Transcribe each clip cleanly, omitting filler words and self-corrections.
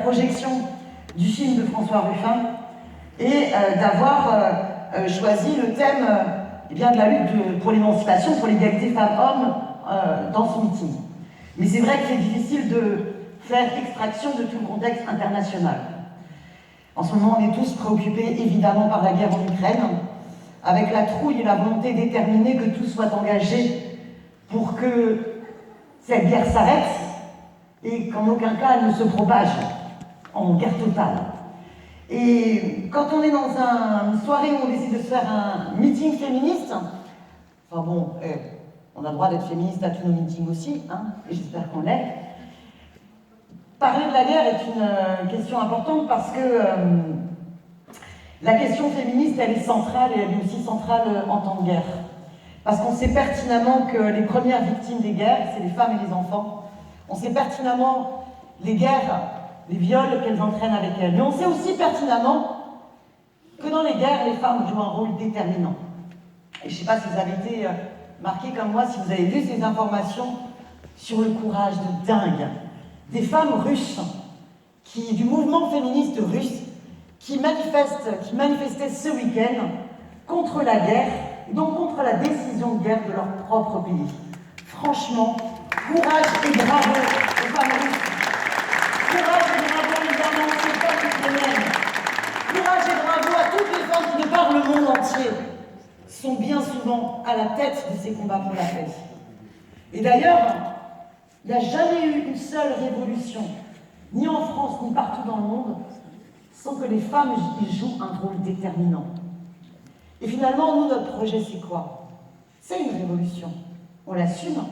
projection du film de François Ruffin et d'avoir choisi le thème de la lutte pour l'émancipation, pour l'égalité femmes-hommes dans son meeting. Mais c'est vrai que c'est difficile de faire extraction de tout le contexte international. En ce moment, on est tous préoccupés évidemment par la guerre en Ukraine, avec la trouille et la volonté déterminée que tout soit engagé pour que cette guerre s'arrête et qu'en aucun cas elle ne se propage en guerre totale. Et quand on est dans une soirée où on décide de se faire un meeting féministe, enfin bon, on a le droit d'être féministe à tous nos meetings aussi, hein, et j'espère qu'on l'est. Parler de la guerre est une question importante parce que la question féministe, elle est centrale et elle est aussi centrale en temps de guerre. Parce qu'on sait pertinemment que les premières victimes des guerres, c'est les femmes et les enfants. On sait pertinemment les guerres, les viols qu'elles entraînent avec elles. Mais on sait aussi pertinemment que dans les guerres, les femmes jouent un rôle déterminant. Et je ne sais pas si vous avez été marqués comme moi, si vous avez vu ces informations sur le courage de dingue des femmes russes, du mouvement féministe russe, qui manifestaient ce week-end contre la guerre, et donc contre la décision de guerre de leur propre pays. Franchement, courage et bravo aux femmes russes. Courage et bravo évidemment aux femmes ukrainiennes. Courage et bravo à toutes les femmes qui, de par le monde entier, sont bien souvent à la tête de ces combats pour la paix. Et d'ailleurs, il n'y a jamais eu une seule révolution, ni en France, ni partout dans le monde, sans que les femmes y jouent un rôle déterminant. Et finalement, nous, notre projet, c'est quoi? C'est une révolution. On l'assume.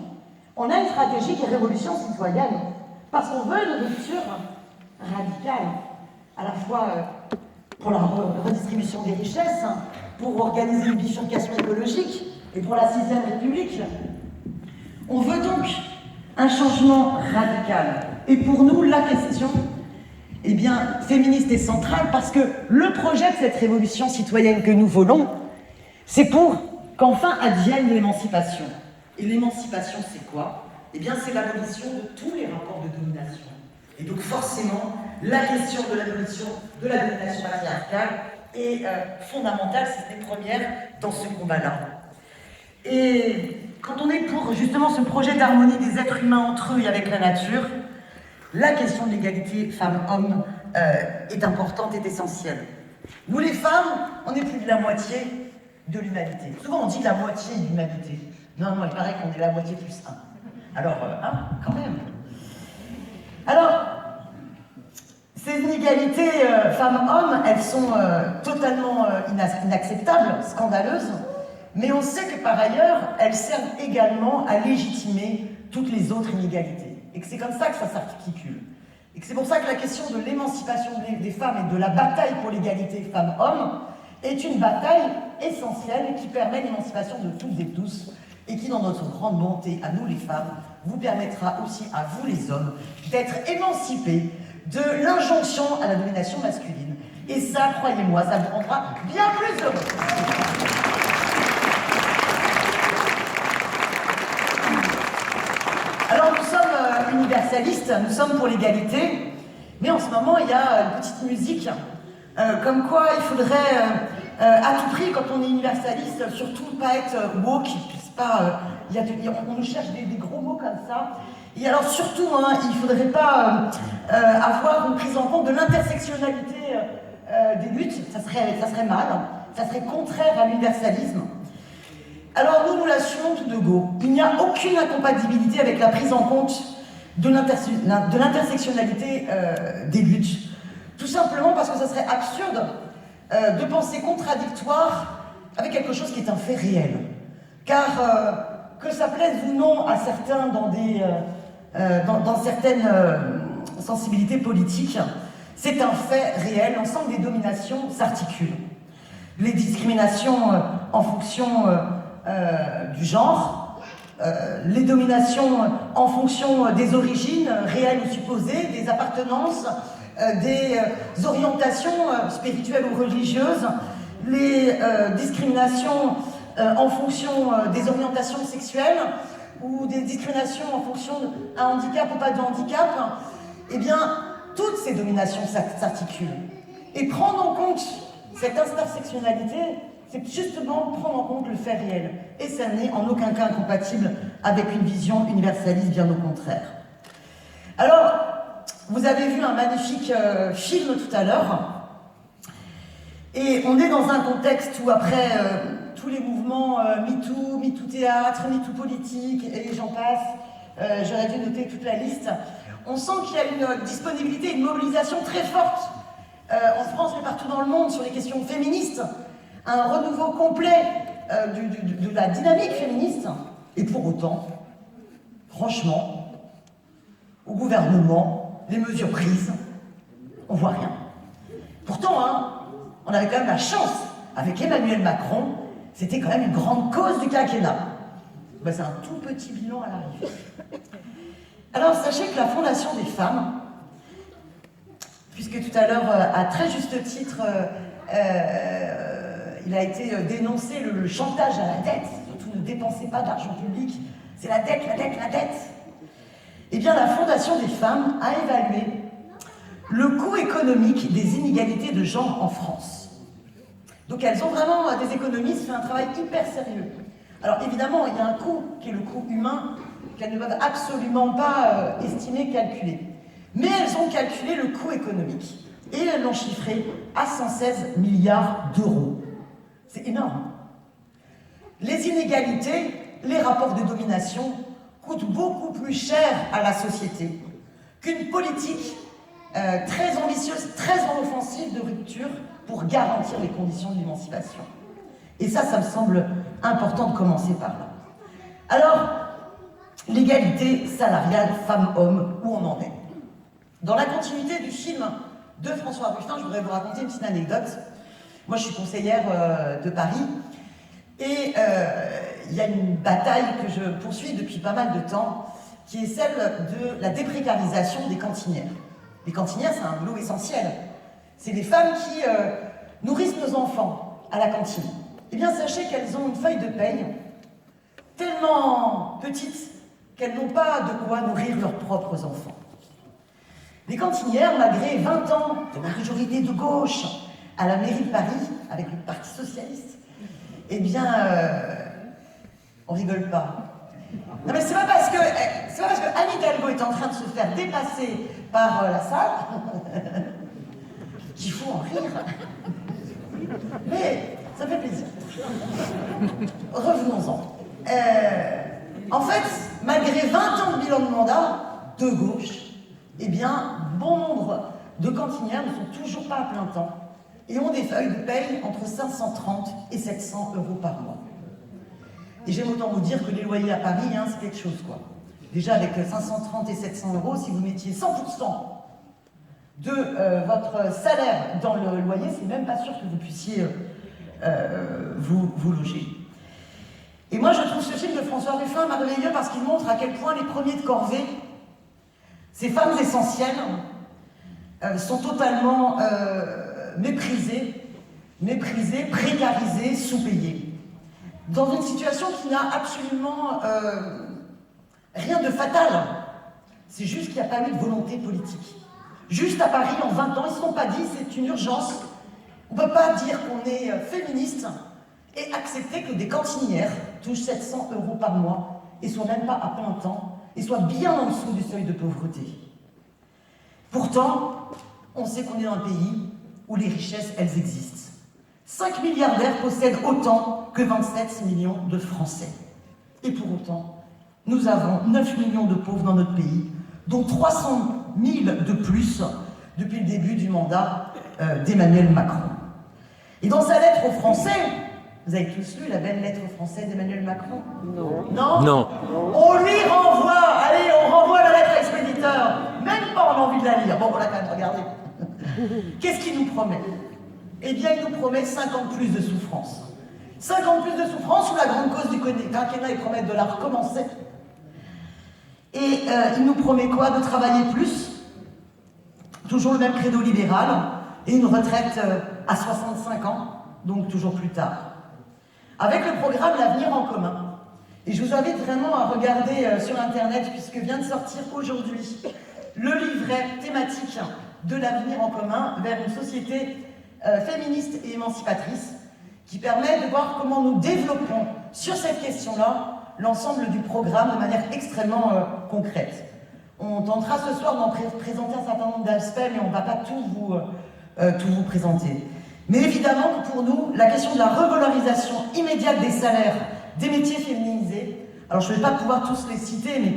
On a une stratégie qui est révolution citoyenne, parce qu'on veut une rupture radicale, à la fois pour la redistribution des richesses, pour organiser une bifurcation écologique, et pour la 6e République. On veut donc un changement radical. Et pour nous, la question, féministe est centrale parce que le projet de cette révolution citoyenne que nous voulons, c'est pour qu'enfin advienne l'émancipation. Et l'émancipation, c'est quoi? C'est l'abolition de tous les rapports de domination. Et donc forcément, la question de l'abolition de la domination patriarcale est fondamentale, c'est une première dans ce combat-là. Et quand on est pour justement ce projet d'harmonie des êtres humains entre eux et avec la nature, la question de l'égalité femmes-hommes est importante et essentielle. Nous les femmes, on est plus de la moitié de l'humanité. Souvent on dit la moitié de l'humanité. Non, il paraît qu'on est la moitié plus 1. Alors, quand même. Alors, ces inégalités femmes-hommes, elles sont totalement inacceptables, scandaleuses, mais on sait que par ailleurs, elles servent également à légitimer toutes les autres inégalités. Et que c'est comme ça que ça s'articule. Et que c'est pour ça que la question de l'émancipation des femmes et de la bataille pour l'égalité femmes-hommes est une bataille essentielle qui permet l'émancipation de toutes et tous et qui, dans notre grande bonté à nous les femmes, vous permettra aussi à vous les hommes d'être émancipés de l'injonction à la domination masculine. Et ça, croyez-moi, ça vous rendra bien plus heureux. Alors nous sommes universalistes, nous sommes pour l'égalité, mais en ce moment il y a une petite musique comme quoi il faudrait à tout prix, quand on est universaliste, surtout pas être woke, on nous cherche des gros mots comme ça. Et alors surtout, il ne faudrait pas avoir une prise en compte de l'intersectionnalité des luttes, ça serait mal, ça serait contraire à l'universalisme. Alors nous l'assumons tout de go. Il n'y a aucune incompatibilité avec la prise en compte de l'intersectionnalité des luttes. Tout simplement parce que ça serait absurde de penser contradictoire avec quelque chose qui est un fait réel. Car que ça plaise ou non à certains dans certaines sensibilités politiques, c'est un fait réel. L'ensemble des dominations s'articulent. Les discriminations en fonction du genre, les dominations en fonction des origines réelles ou supposées, des appartenances, des orientations spirituelles ou religieuses, les discriminations en fonction des orientations sexuelles ou des discriminations en fonction d'un handicap ou pas de handicap, toutes ces dominations s'articulent. Et prendre en compte cette intersectionnalité, c'est justement prendre en compte le fait réel. Et ça n'est en aucun cas incompatible avec une vision universaliste, bien au contraire. Alors, vous avez vu un magnifique film tout à l'heure. Et on est dans un contexte où, après tous les mouvements MeToo, MeToo Théâtre, MeToo Politique, et j'en passe, j'aurais dû noter toute la liste, on sent qu'il y a une disponibilité, une mobilisation très forte en France, mais partout dans le monde, sur les questions féministes, un renouveau complet de la dynamique féministe. Et pour autant, franchement, au gouvernement, les mesures prises, on voit rien. Pourtant, on avait quand même la chance, avec Emmanuel Macron, c'était quand même une grande cause du quinquennat. Ben, c'est un tout petit bilan à l'arrivée. Alors, sachez que la Fondation des femmes, puisque tout à l'heure, à très juste titre, il a été dénoncé le chantage à la dette, surtout ne dépensez pas d'argent public, c'est la dette, la dette, la dette. Eh bien, la Fondation des femmes a évalué le coût économique des inégalités de genre en France. Donc elles ont vraiment, des économistes, fait un travail hyper sérieux. Alors évidemment, il y a un coût qui est le coût humain qu'elles ne peuvent absolument pas estimer, calculer. Mais elles ont calculé le coût économique et elles l'ont chiffré à 116 milliards d'euros. C'est énorme. Les inégalités, les rapports de domination coûtent beaucoup plus cher à la société qu'une politique très ambitieuse, très offensive de rupture pour garantir les conditions de l'émancipation. Et ça me semble important de commencer par là. Alors, l'égalité salariale femmes-hommes, où on en est? Dans la continuité du film de François Ruffin, je voudrais vous raconter une petite anecdote. Moi, je suis conseillère de Paris, et il y a une bataille que je poursuis depuis pas mal de temps, qui est celle de la déprécarisation des cantinières. Les cantinières, c'est un boulot essentiel. C'est des femmes qui nourrissent nos enfants à la cantine. Eh bien, sachez qu'elles ont une feuille de paye tellement petite qu'elles n'ont pas de quoi nourrir leurs propres enfants. Les cantinières, malgré 20 ans de majorité de gauche à la mairie de Paris, avec le Parti Socialiste, eh bien, on rigole pas. Non mais c'est pas parce que Anne Hidalgo est en train de se faire dépasser par la salle qu'il faut en rire. Mais ça fait plaisir. Revenons-en. En fait, malgré 20 ans de bilan de mandat de gauche, eh bien, bon nombre de cantinières ne sont toujours pas à plein temps et ont des feuilles de paye entre 530 et 700 euros par mois. Et j'aime autant vous dire que les loyers à Paris, c'est quelque chose, quoi. Déjà, avec 530 et 700 euros, si vous mettiez 100% de votre salaire dans le loyer, c'est même pas sûr que vous puissiez vous loger. Et moi, je trouve ce film de François Ruffin merveilleux parce qu'il montre à quel point les premiers de corvée, ces femmes essentielles, sont totalement méprisées, précarisées, sous-payées. Dans une situation qui n'a absolument rien de fatal. C'est juste qu'il n'y a pas eu de volonté politique. Juste à Paris, en 20 ans, ils ne se sont pas dit c'est une urgence. On ne peut pas dire qu'on est féministe et accepter que des cantinières touchent 700 euros par mois et soient même pas à plein temps et soient bien en dessous du seuil de pauvreté. Pourtant, on sait qu'on est dans un pays où les richesses, elles existent. 5 milliardaires possèdent autant que 27 millions de Français. Et pour autant, nous avons 9 millions de pauvres dans notre pays, dont 300 000 de plus depuis le début du mandat d'Emmanuel Macron. Et dans sa lettre aux Français, vous avez tous lu la belle lettre aux Français d'Emmanuel Macron? Non. Non? Non. On lui renvoie, allez, on renvoie la lettre à l'expéditeur. Même pas on a envie de la lire. Bon, on l'a quand même regardé. Qu'est-ce qu'il nous promet? Eh bien, il nous promet 5 ans de plus de souffrance. 5 ans de plus de souffrance sous la grande cause du quinquennat, il promet de la recommencer. Et il nous promet quoi? De travailler plus, toujours le même credo libéral, et une retraite à 65 ans, donc toujours plus tard. Avec le programme L'Avenir en commun. Et je vous invite vraiment à regarder sur Internet, puisque vient de sortir aujourd'hui le livret thématique de l'avenir en commun vers une société féministe et émancipatrice qui permet de voir comment nous développons sur cette question-là l'ensemble du programme de manière extrêmement concrète. On tentera ce soir d'en présenter un certain nombre d'aspects, mais on ne va pas tout vous présenter. Mais évidemment que pour nous, la question de la revalorisation immédiate des salaires des métiers féminisés, alors je ne vais pas pouvoir tous les citer, mais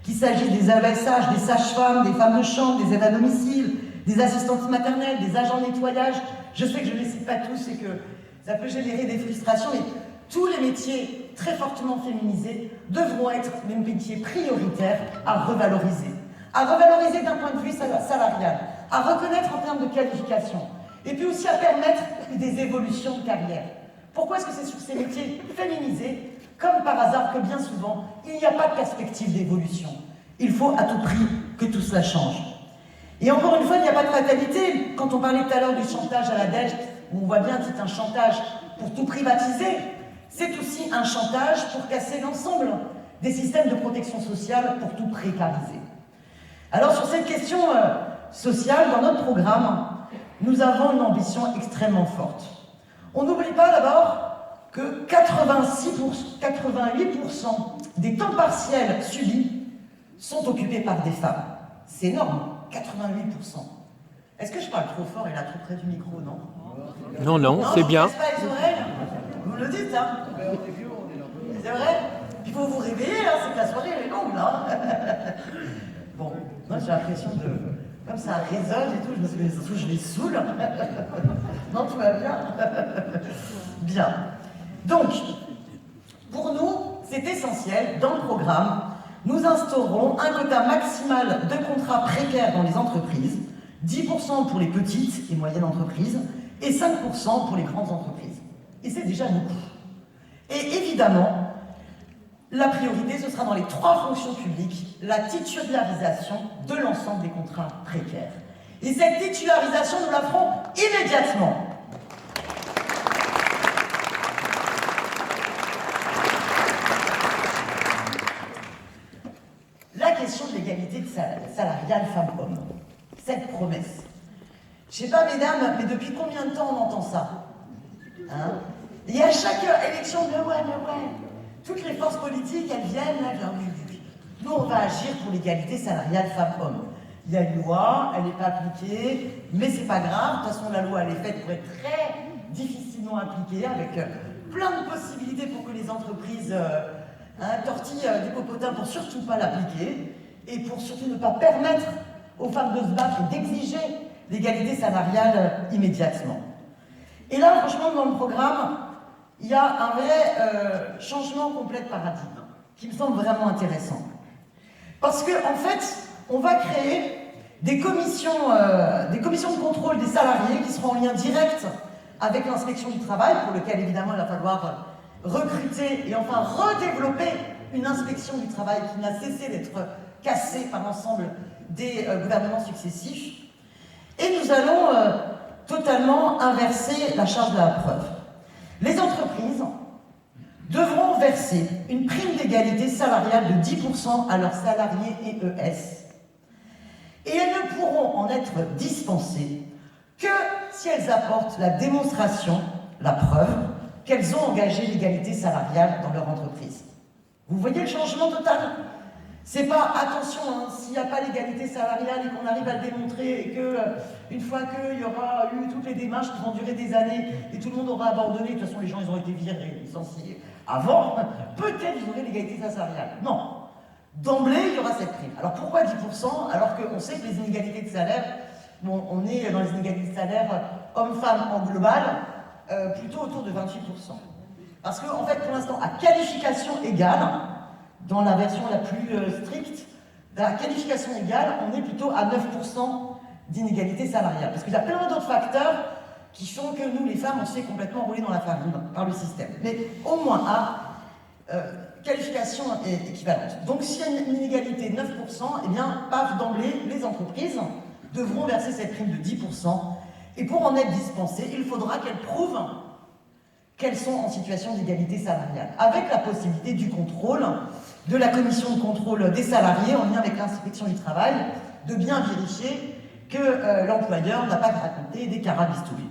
qu'il s'agisse des AESH, des sages-femmes, des femmes de chambre, des aides à domicile, des assistantes maternelles, des agents de nettoyage, je sais que je ne les cite pas tous et que ça peut générer des frustrations, mais tous les métiers très fortement féminisés devront être des métiers prioritaires à revaloriser d'un point de vue salarial, à reconnaître en termes de qualification, et puis aussi à permettre des évolutions de carrière. Pourquoi est-ce que c'est sur ces métiers féminisés, comme par hasard, que bien souvent, il n'y a pas de perspective d'évolution? Il faut à tout prix que tout cela change. Et encore une fois, il n'y a pas de fatalité. Quand on parlait tout à l'heure du chantage à la Delft, où on voit bien que c'est un chantage pour tout privatiser, c'est aussi un chantage pour casser l'ensemble des systèmes de protection sociale, pour tout précariser. Alors sur cette question sociale, dans notre programme, nous avons une ambition extrêmement forte. On n'oublie pas d'abord que 88% des temps partiels subis sont occupés par des femmes. C'est énorme, 88%. Est-ce que je parle trop fort et là trop près du micro, non? Non, c'est bien. Pas les oreilles. Vous me le dites, hein? C'est vrai? Il faut vous réveiller, là, c'est que la soirée elle est longue, là. Bon, moi j'ai l'impression de... Comme ça résonne et tout, je me suis dit, je les saoule. Non, tout va bien. Bien. Donc, pour nous, c'est essentiel, dans le programme, nous instaurons un quota maximal de contrats précaires dans les entreprises, 10% pour les petites et moyennes entreprises, et 5% pour les grandes entreprises. Et c'est déjà beaucoup. Et évidemment, la priorité, ce sera dans les 3 fonctions publiques, la titularisation de l'ensemble des contrats précaires. Et cette titularisation, nous la ferons immédiatement. La question de l'égalité salariale femmes-hommes, cette promesse. Je ne sais pas, mesdames, mais depuis combien de temps on entend ça, hein? Et à chaque élection, mais ouais. Toutes les forces politiques, elles viennent, là, nous, on va agir pour l'égalité salariale femmes-hommes. Il y a une loi, elle n'est pas appliquée, mais c'est pas grave. De toute façon, la loi, elle est faite pour être très difficilement appliquée, avec plein de possibilités pour que les entreprises tortillent des popotins pour surtout pas l'appliquer, et pour surtout ne pas permettre aux femmes de se battre et d'exiger l'égalité salariale immédiatement. Et là, franchement, dans le programme, il y a un vrai changement complet de paradigme qui me semble vraiment intéressant. Parce qu'en fait, on va créer des commissions de contrôle des salariés qui seront en lien direct avec l'inspection du travail, pour lequel évidemment il va falloir recruter et enfin redévelopper une inspection du travail qui n'a cessé d'être cassée par l'ensemble des gouvernements successifs. Et nous allons totalement inverser la charge de la preuve. Les entreprises devront verser une prime d'égalité salariale de 10% à leurs salariés EES. Et elles ne pourront en être dispensées que si elles apportent la démonstration, la preuve, qu'elles ont engagé l'égalité salariale dans leur entreprise. Vous voyez le changement total? C'est pas, attention, hein, s'il n'y a pas l'égalité salariale et qu'on arrive à le démontrer et que, une fois qu'il y aura eu toutes les démarches qui vont durer des années et tout le monde aura abandonné, de toute façon les gens ils ont été virés, licenciés avant, peut-être vous aurez l'égalité salariale. Non. D'emblée, il y aura cette prime. Alors pourquoi 10%? Alors qu'on sait que les inégalités de salaire, bon, on est dans les inégalités de salaire hommes-femmes en global, plutôt autour de 28%. Parce qu'en fait, pour l'instant, à qualification égale, dans la version la plus stricte, la qualification égale, on est plutôt à 9% d'inégalité salariale. Parce qu'il y a plein d'autres facteurs qui font que nous, les femmes, on se fait complètement rouler dans la farine par le système. Mais au moins à qualification équivalente. Donc s'il y a une inégalité de 9%, eh bien, paf, d'emblée, les entreprises devront verser cette prime de 10%. Et pour en être dispensées, il faudra qu'elles prouvent qu'elles sont en situation d'égalité salariale, avec la possibilité du contrôle de la commission de contrôle des salariés en lien avec l'inspection du travail, de bien vérifier que l'employeur n'a pas raconté des carabistouilles.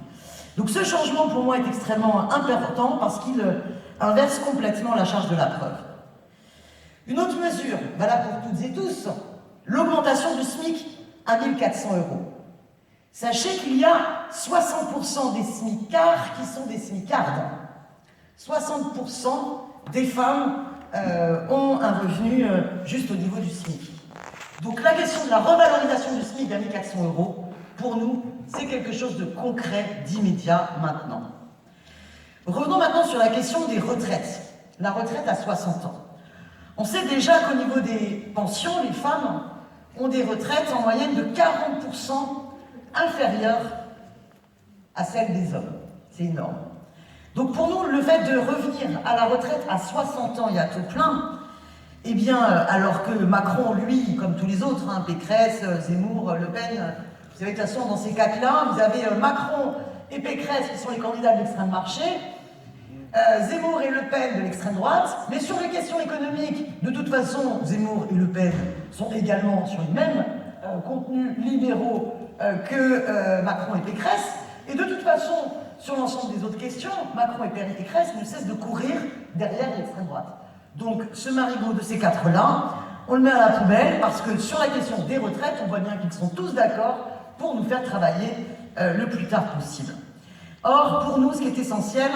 Donc ce changement pour moi est extrêmement important parce qu'il inverse complètement la charge de la preuve. Une autre mesure, valable pour toutes et tous, l'augmentation du SMIC à 1 400 €. Sachez qu'il y a 60% des smicards qui sont des smicardes. 60% des femmes ont un revenu juste au niveau du SMIC. Donc la question de la revalorisation du SMIC à 1 400 €, pour nous, c'est quelque chose de concret, d'immédiat, maintenant. Revenons maintenant sur la question des retraites. La retraite à 60 ans. On sait déjà qu'au niveau des pensions, les femmes ont des retraites en moyenne de 40% inférieures à celles des hommes. C'est énorme. Donc pour nous, le fait de revenir à la retraite à 60 ans et à taux plein, eh bien, alors que Macron, lui, comme tous les autres, Pécresse, Zemmour, Le Pen, vous savez, de toute façon, dans ces cas-là, vous avez Macron et Pécresse qui sont les candidats de l'extrême marché, Zemmour et Le Pen de l'extrême droite, mais sur les questions économiques, de toute façon, Zemmour et Le Pen sont également sur les mêmes contenus libéraux que Macron et Pécresse, et de toute façon, sur l'ensemble des autres questions, Macron et Pécresse ne cessent de courir derrière l'extrême droite. Donc, ce marigot de ces quatre-là, on le met à la poubelle parce que sur la question des retraites, on voit bien qu'ils sont tous d'accord pour nous faire travailler le plus tard possible. Or, pour nous, ce qui est essentiel,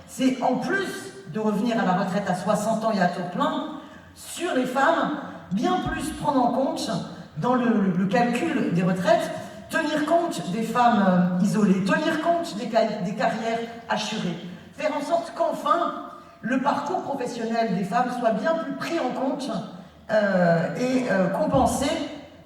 c'est en plus de revenir à la retraite à 60 ans et à taux plein, sur les femmes, bien plus prendre en compte, dans le calcul des retraites, tenir compte des femmes isolées, tenir compte des carrières assurées, faire en sorte qu'enfin, le parcours professionnel des femmes soit bien plus pris en compte et compensé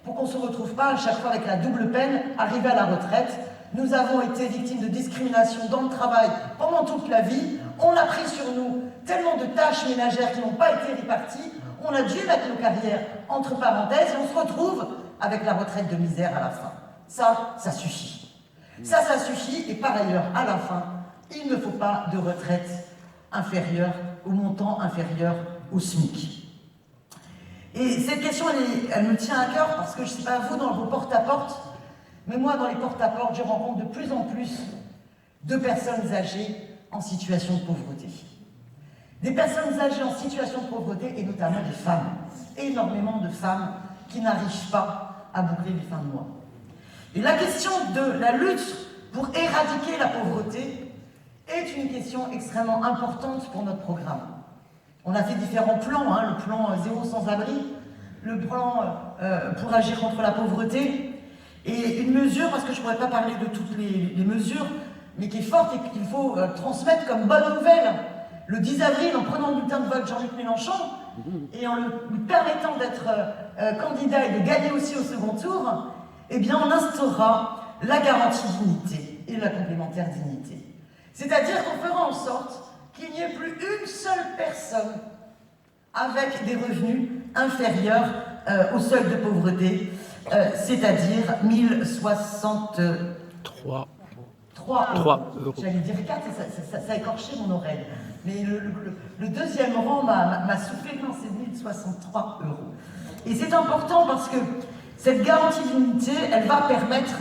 pour qu'on ne se retrouve pas à chaque fois avec la double peine, arrivé à la retraite. Nous avons été victimes de discrimination dans le travail pendant toute la vie. On a pris sur nous tellement de tâches ménagères qui n'ont pas été réparties. On a dû mettre nos carrières entre parenthèses et on se retrouve avec la retraite de misère à la fin. Ça suffit. Ça suffit. Et par ailleurs, à la fin, il ne faut pas de retraite inférieure au montant inférieur au SMIC. Et cette question, elle me tient à cœur parce que je ne sais pas vous dans vos porte-à-porte, mais moi dans les porte-à-porte, je rencontre de plus en plus de personnes âgées en situation de pauvreté. Des personnes âgées en situation de pauvreté et notamment des femmes. Énormément de femmes qui n'arrivent pas à boucler les fins de mois. Et la question de la lutte pour éradiquer la pauvreté est une question extrêmement importante pour notre programme. On a fait différents plans, le plan Zéro sans-abri, le plan pour agir contre la pauvreté, et une mesure, parce que je ne pourrais pas parler de toutes les mesures, mais qui est forte et qu'il faut transmettre comme bonne nouvelle. Le 10 avril, en prenant le bulletin de vote Jean-Luc Mélenchon, et en lui permettant d'être candidat et de gagner aussi au second tour, eh bien on instaurera la garantie dignité et la complémentaire dignité. C'est-à-dire qu'on fera en sorte qu'il n'y ait plus une seule personne avec des revenus inférieurs au seuil de pauvreté, c'est-à-dire 1063 €. J'allais dire 4, ça écorchait mon oreille. Mais le deuxième rang m'a soufflé, non, c'est 1063 €. Et c'est important parce que cette garantie d'unité, elle va permettre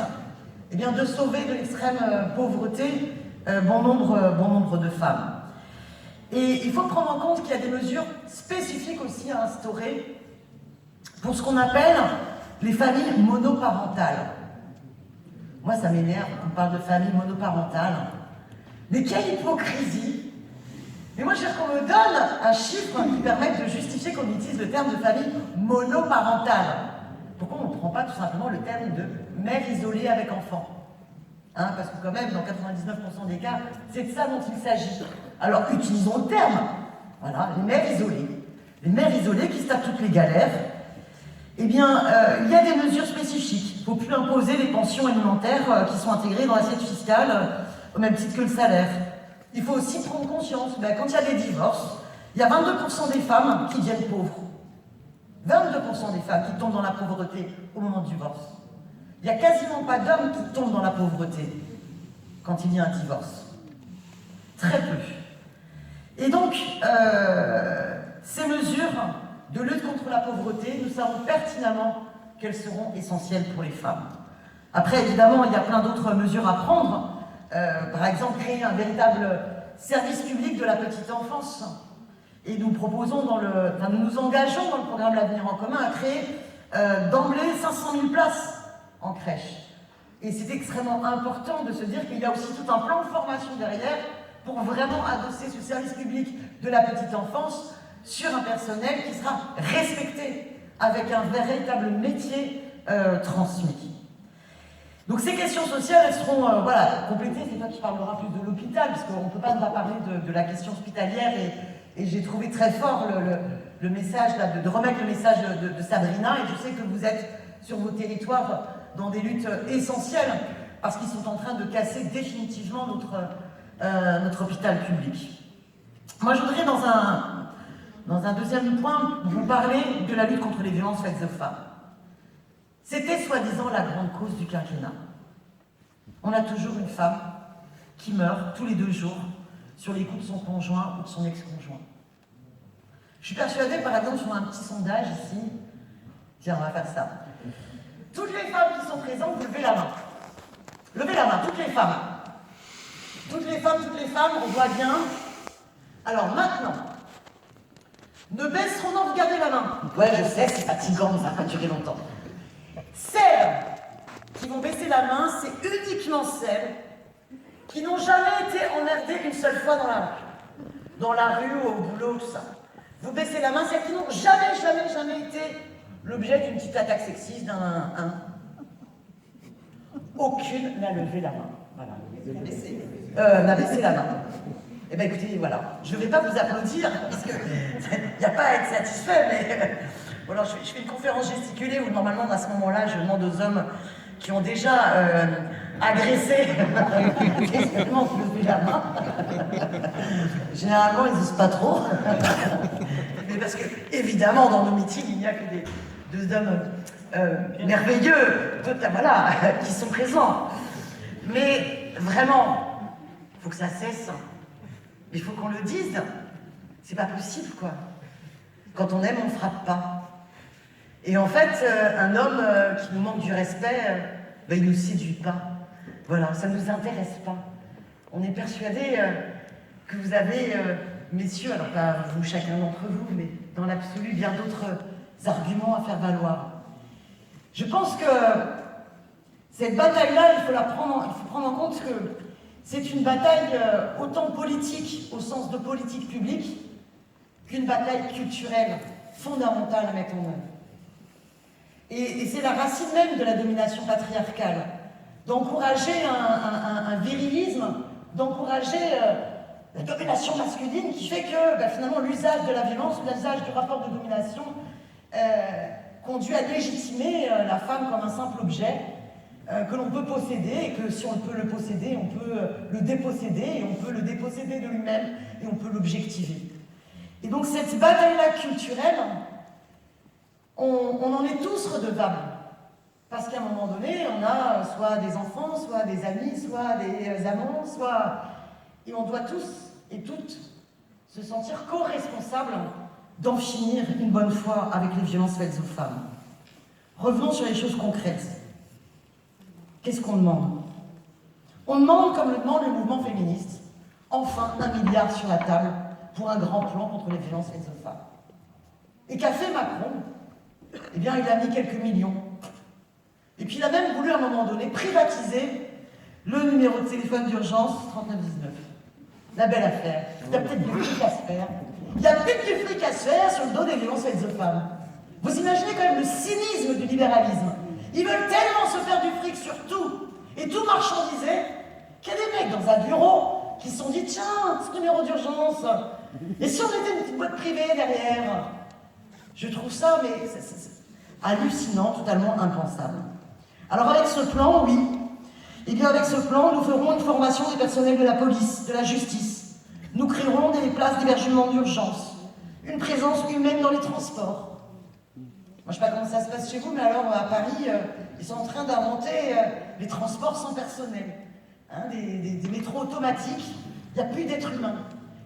de sauver de l'extrême pauvreté bon nombre de femmes. Et il faut prendre en compte qu'il y a des mesures spécifiques aussi à instaurer pour ce qu'on appelle les familles monoparentales. Moi, ça m'énerve qu'on parle de famille monoparentale. Mais quelle hypocrisie! Mais moi, je veux dire qu'on me donne un chiffre qui permette de justifier qu'on utilise le terme de famille monoparentale. Pourquoi on ne prend pas tout simplement le terme de mère isolée avec enfant? Parce que quand même, dans 99% des cas, c'est de ça dont il s'agit. Alors, utilisons le terme. Voilà, les mères isolées. Les mères isolées qui se tapent toutes les galères. Eh bien, il y a des mesures spécifiques. Il ne faut plus imposer les pensions alimentaires qui sont intégrées dans l'assiette fiscale au même titre que le salaire. Il faut aussi prendre conscience, quand il y a des divorces, il y a 22% des femmes qui deviennent pauvres. 22% des femmes qui tombent dans la pauvreté au moment du divorce. Il n'y a quasiment pas d'hommes qui tombent dans la pauvreté quand il y a un divorce. Très peu. Et donc, ces mesures de lutte contre la pauvreté, nous savons pertinemment qu'elles seront essentielles pour les femmes. Après, évidemment, il y a plein d'autres mesures à prendre. Par exemple, créer un véritable service public de la petite enfance. Et nous proposons, nous nous engageons dans le programme L'Avenir en commun à créer d'emblée 500 000 places en crèche. Et c'est extrêmement important de se dire qu'il y a aussi tout un plan de formation derrière pour vraiment adosser ce service public de la petite enfance sur un personnel qui sera respecté avec un véritable métier transmis. Donc ces questions sociales, elles seront complétées. C'est toi qui parleras plus de l'hôpital, parce qu'on ne peut pas ne pas parler de la question hospitalière. Et j'ai trouvé très fort le message, là, de remettre le message de Sabrina. Et je sais que vous êtes sur vos territoires dans des luttes essentielles, parce qu'ils sont en train de casser définitivement notre hôpital public. Moi, je voudrais, dans un deuxième point, vous parler de la lutte contre les violences faites aux femmes. C'était soi-disant la grande cause du quinquennat. On a toujours une femme qui meurt tous les 2 jours sur les coups de son conjoint ou de son ex-conjoint. Je suis persuadée, par exemple, sur un petit sondage ici, tiens, on va faire ça. Toutes les femmes qui sont présentes, vous levez la main. Levez la main, toutes les femmes. Toutes les femmes, on voit bien. Alors maintenant, ne baisserons, non, vous gardez la main. Ouais, je sais, c'est fatigant, mais ça va pas durer longtemps. Celles qui vont baisser la main, c'est uniquement celles qui n'ont jamais été emmerdées une seule fois dans la rue ou au boulot, tout ça. Vous baissez la main, celles qui n'ont jamais été l'objet d'une petite attaque sexiste, Aucune n'a levé la main. Voilà. N'a baissé la main. Eh bien écoutez, voilà. Je ne vais pas vous applaudir, parce qu'il n'y a pas à être satisfait, mais... Alors, je fais une conférence gesticulée où normalement, à ce moment-là, je demande aux hommes qui ont déjà agressé extrêmement lever la main. Généralement, ils n'osent pas trop. Mais parce que, évidemment, dans nos meetings, il n'y a que des hommes merveilleux, voilà, qui sont présents. Mais vraiment, il faut que ça cesse. Il faut qu'on le dise. C'est pas possible, quoi. Quand on aime, on ne frappe pas. Et en fait, un homme qui nous manque du respect, il ne nous séduit pas. Voilà, ça ne nous intéresse pas. On est persuadé que vous avez, messieurs, alors pas vous, chacun d'entre vous, mais dans l'absolu, bien d'autres arguments à faire valoir. Je pense que cette bataille-là, il faut prendre en compte que c'est une bataille autant politique, au sens de politique publique, qu'une bataille culturelle fondamentale à mettre en œuvre. Et c'est la racine même de la domination patriarcale, d'encourager un virilisme, d'encourager la domination masculine qui fait que finalement l'usage de la violence, l'usage du rapport de domination conduit à légitimer la femme comme un simple objet que l'on peut posséder, et que si on peut le posséder, on peut le déposséder, et on peut le déposséder de lui-même, et on peut l'objectiver. Et donc cette bataille-là culturelle, on en est tous redevables. Parce qu'à un moment donné, on a soit des enfants, soit des amis, soit des amants, et on doit tous et toutes se sentir co-responsables d'en finir une bonne fois avec les violences faites aux femmes. Revenons sur les choses concrètes. Qu'est-ce qu'on demande? On demande, comme le demande le mouvement féministe, enfin 1 milliard sur la table pour un grand plan contre les violences faites aux femmes. Et qu'a fait Macron? Eh bien, il a mis quelques millions. Et puis il a même voulu à un moment donné privatiser le numéro de téléphone d'urgence 3919. La belle affaire. Il y a peut-être du fric à se faire. Il y a peut-être du fric à se faire sur le dos des violences faites aux femmes. Vous imaginez quand même le cynisme du libéralisme. Ils veulent tellement se faire du fric sur tout et tout marchandiser qu'il y a des mecs dans un bureau qui se sont dit tiens, ce numéro d'urgence, et si on mettait une petite boîte privée derrière? Je trouve ça mais c'est hallucinant, totalement impensable. Alors avec ce plan, oui, et bien avec ce plan, nous ferons une formation des personnels de la police, de la justice. Nous créerons des places d'hébergement d'urgence, une présence humaine dans les transports. Moi, je ne sais pas comment ça se passe chez vous, mais alors à Paris, ils sont en train d'inventer les transports sans personnel, hein, des métros automatiques. Il n'y a plus d'êtres humains.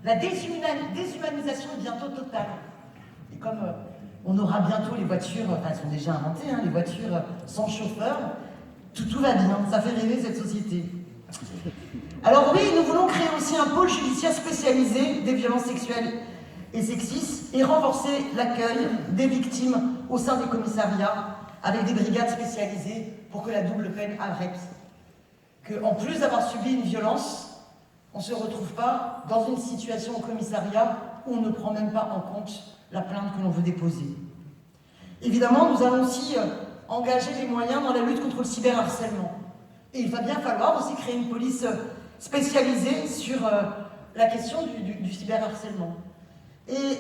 La déshumanisation est bientôt totale. Et comme on aura bientôt les voitures, enfin elles sont déjà inventées, hein, les voitures sans chauffeur, Tout va bien, ça fait rêver cette société. Alors oui, nous voulons créer aussi un pôle judiciaire spécialisé des violences sexuelles et sexistes et renforcer l'accueil des victimes au sein des commissariats avec des brigades spécialisées pour que la double peine arrête. Qu'en plus d'avoir subi une violence, on ne se retrouve pas dans une situation au commissariat où on ne prend même pas en compte la plainte que l'on veut déposer. Évidemment, nous allons aussi engager des moyens dans la lutte contre le cyberharcèlement. Et il va bien falloir aussi créer une police spécialisée sur la question du cyberharcèlement. Et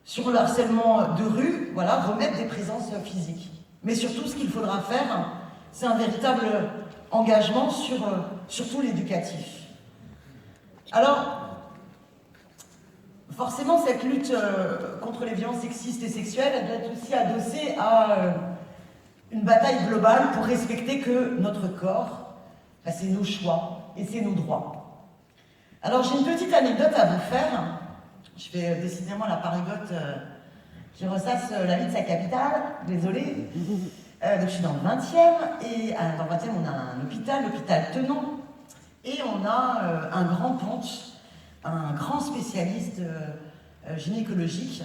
sur le harcèlement de rue, voilà, remettre des présences physiques. Mais surtout, ce qu'il faudra faire, c'est un véritable engagement sur tout l'éducatif. Alors, forcément, cette lutte contre les violences sexistes et sexuelles, elle doit être aussi adossée à une bataille globale pour respecter que notre corps, ben, c'est nos choix et c'est nos droits. Alors, j'ai une petite anecdote à vous faire. Je fais décidément la parigote qui ressasse la vie de sa capitale, désolée. Donc, je suis dans le 20e, et dans le 20e, on a un hôpital, l'hôpital Tenon, et on a un grand ponte, un grand spécialiste gynécologique,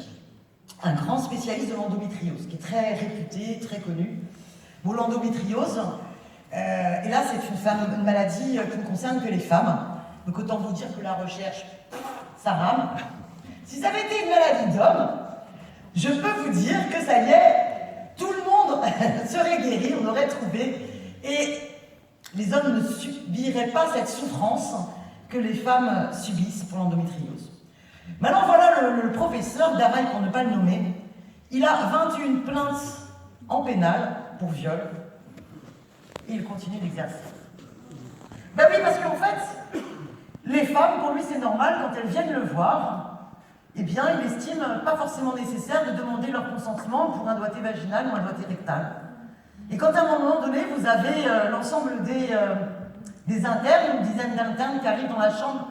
un grand spécialiste de l'endométriose, qui est très réputé, très connu. Bon, l'endométriose, et là, c'est une maladie qui ne concerne que les femmes. Donc, autant vous dire que la recherche, ça rame. Si ça avait été une maladie d'homme, je peux vous dire que ça y est, tout le monde serait guéri, on aurait trouvé, et les hommes ne subiraient pas cette souffrance que les femmes subissent pour l'endométriose. Maintenant, voilà le professeur Daraï, pour ne pas le nommer. Il a 21 plaintes en pénal pour viol, et il continue d'exercer. Ben oui, parce qu'en fait, les femmes, pour lui, c'est normal, quand elles viennent le voir, eh bien, il estime pas forcément nécessaire de demander leur consentement pour un doigté vaginal ou un doigté rectal. Et quand à un moment donné, vous avez l'ensemble des internes, une dizaine d'internes qui arrivent dans la chambre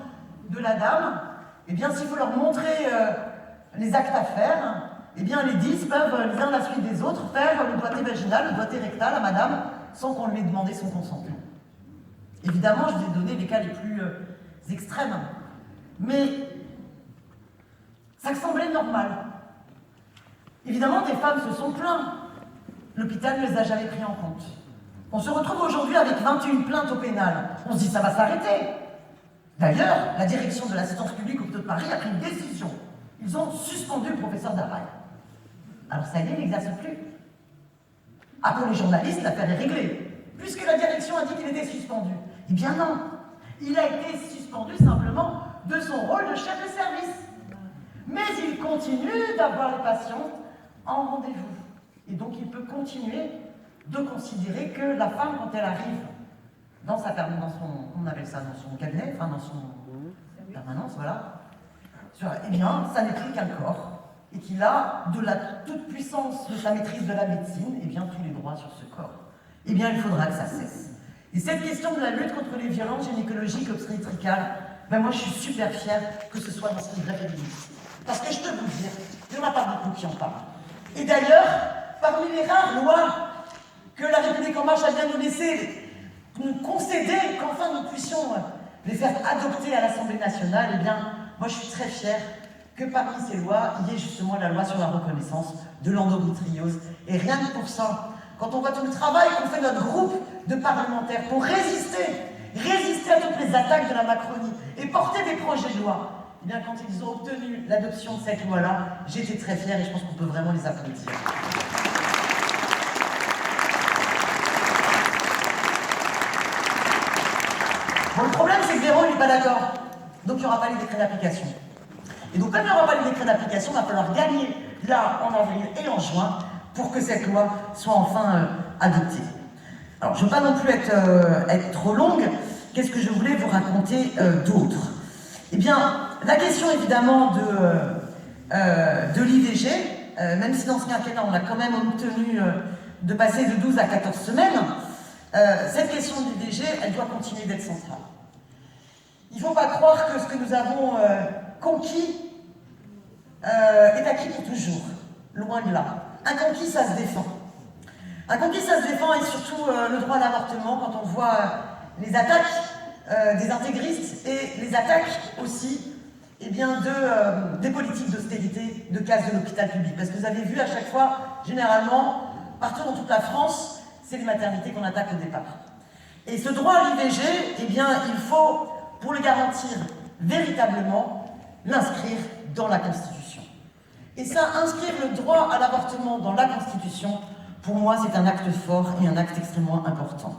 de la dame, eh bien, s'il faut leur montrer les actes à faire, eh bien, les 10 peuvent, les uns à la suite des autres, faire le doigté vaginal, le doigté rectal à madame, sans qu'on lui ait demandé son consentement. Évidemment, je vous ai donné les cas les plus extrêmes, mais ça semblait normal. Évidemment, des femmes se sont plaintes. L'hôpital ne les a jamais pris en compte. On se retrouve aujourd'hui avec 21 plaintes au pénal. On se dit, ça va s'arrêter. D'ailleurs, la direction de l'assistance publique au hôpital de Paris a pris une décision. Ils ont suspendu le professeur Daraï. Alors ça y est, il n'exerce plus. Ah, pour les journalistes, l'affaire est réglée, puisque la direction a dit qu'il était suspendu. Eh bien non, il a été suspendu simplement de son rôle de chef de service. Mais il continue d'avoir les patients en rendez-vous. Et donc il peut continuer de considérer que la femme, quand elle arrive dans on appelle ça dans son cabinet, enfin dans son permanence, voilà, eh bien, ça n'est plus qu'un corps. Et qu'il a de la toute-puissance de sa maîtrise de la médecine, eh bien, tous les droits sur ce corps. Eh bien, il faudra que ça cesse. Et cette question de la lutte contre les violences gynécologiques obstétricales, ben moi, je suis super fière que ce soit dans ce livre féministe. Parce que je peux vous dire, il n'y en a pas beaucoup qui en parlent. Et d'ailleurs, parmi les rares lois que la République en marche a bien nous laisser, nous concéder, qu'enfin nous puissions les faire adopter à l'Assemblée nationale, eh bien, moi, je suis très fière que parmi ces lois, il y ait justement la loi sur la reconnaissance de l'endométriose. Et rien que pour ça, quand on voit tout le travail qu'on fait notre groupe de parlementaires pour résister à toutes les attaques de la Macronie et porter des projets de loi, eh bien, quand ils ont obtenu l'adoption de cette loi-là, j'étais très fière et je pense qu'on peut vraiment les applaudir. Bon, le problème, c'est que Véro, il n'est pas d'accord. Donc, il n'y aura pas les décrets d'application. Et donc, comme il n'y aura pas les décrets d'application, il va falloir gagner là, en avril et en juin, pour que cette loi soit enfin adoptée. Alors, je ne veux pas non plus être trop longue. Qu'est-ce que je voulais vous raconter d'autre? Eh bien, la question, évidemment, de l'IVG, même si dans ce quinquennat, on a quand même obtenu de passer de 12 à 14 semaines, cette question de l'IVG, elle doit continuer d'être centrale. Il ne faut pas croire que ce que nous avons conquis est acquis pour toujours. Loin de là. Un conquis, ça se défend. Un conquis, ça se défend, et surtout le droit à l'avortement, quand on voit les attaques des intégristes et les attaques aussi des politiques d'austérité de casse de l'hôpital public. Parce que vous avez vu à chaque fois, généralement, partout dans toute la France, c'est les maternités qu'on attaque au départ. Et ce droit à l'IVG, il faut, pour le garantir véritablement, l'inscrire dans la Constitution. Et ça, inscrire le droit à l'avortement dans la Constitution, pour moi, c'est un acte fort et un acte extrêmement important.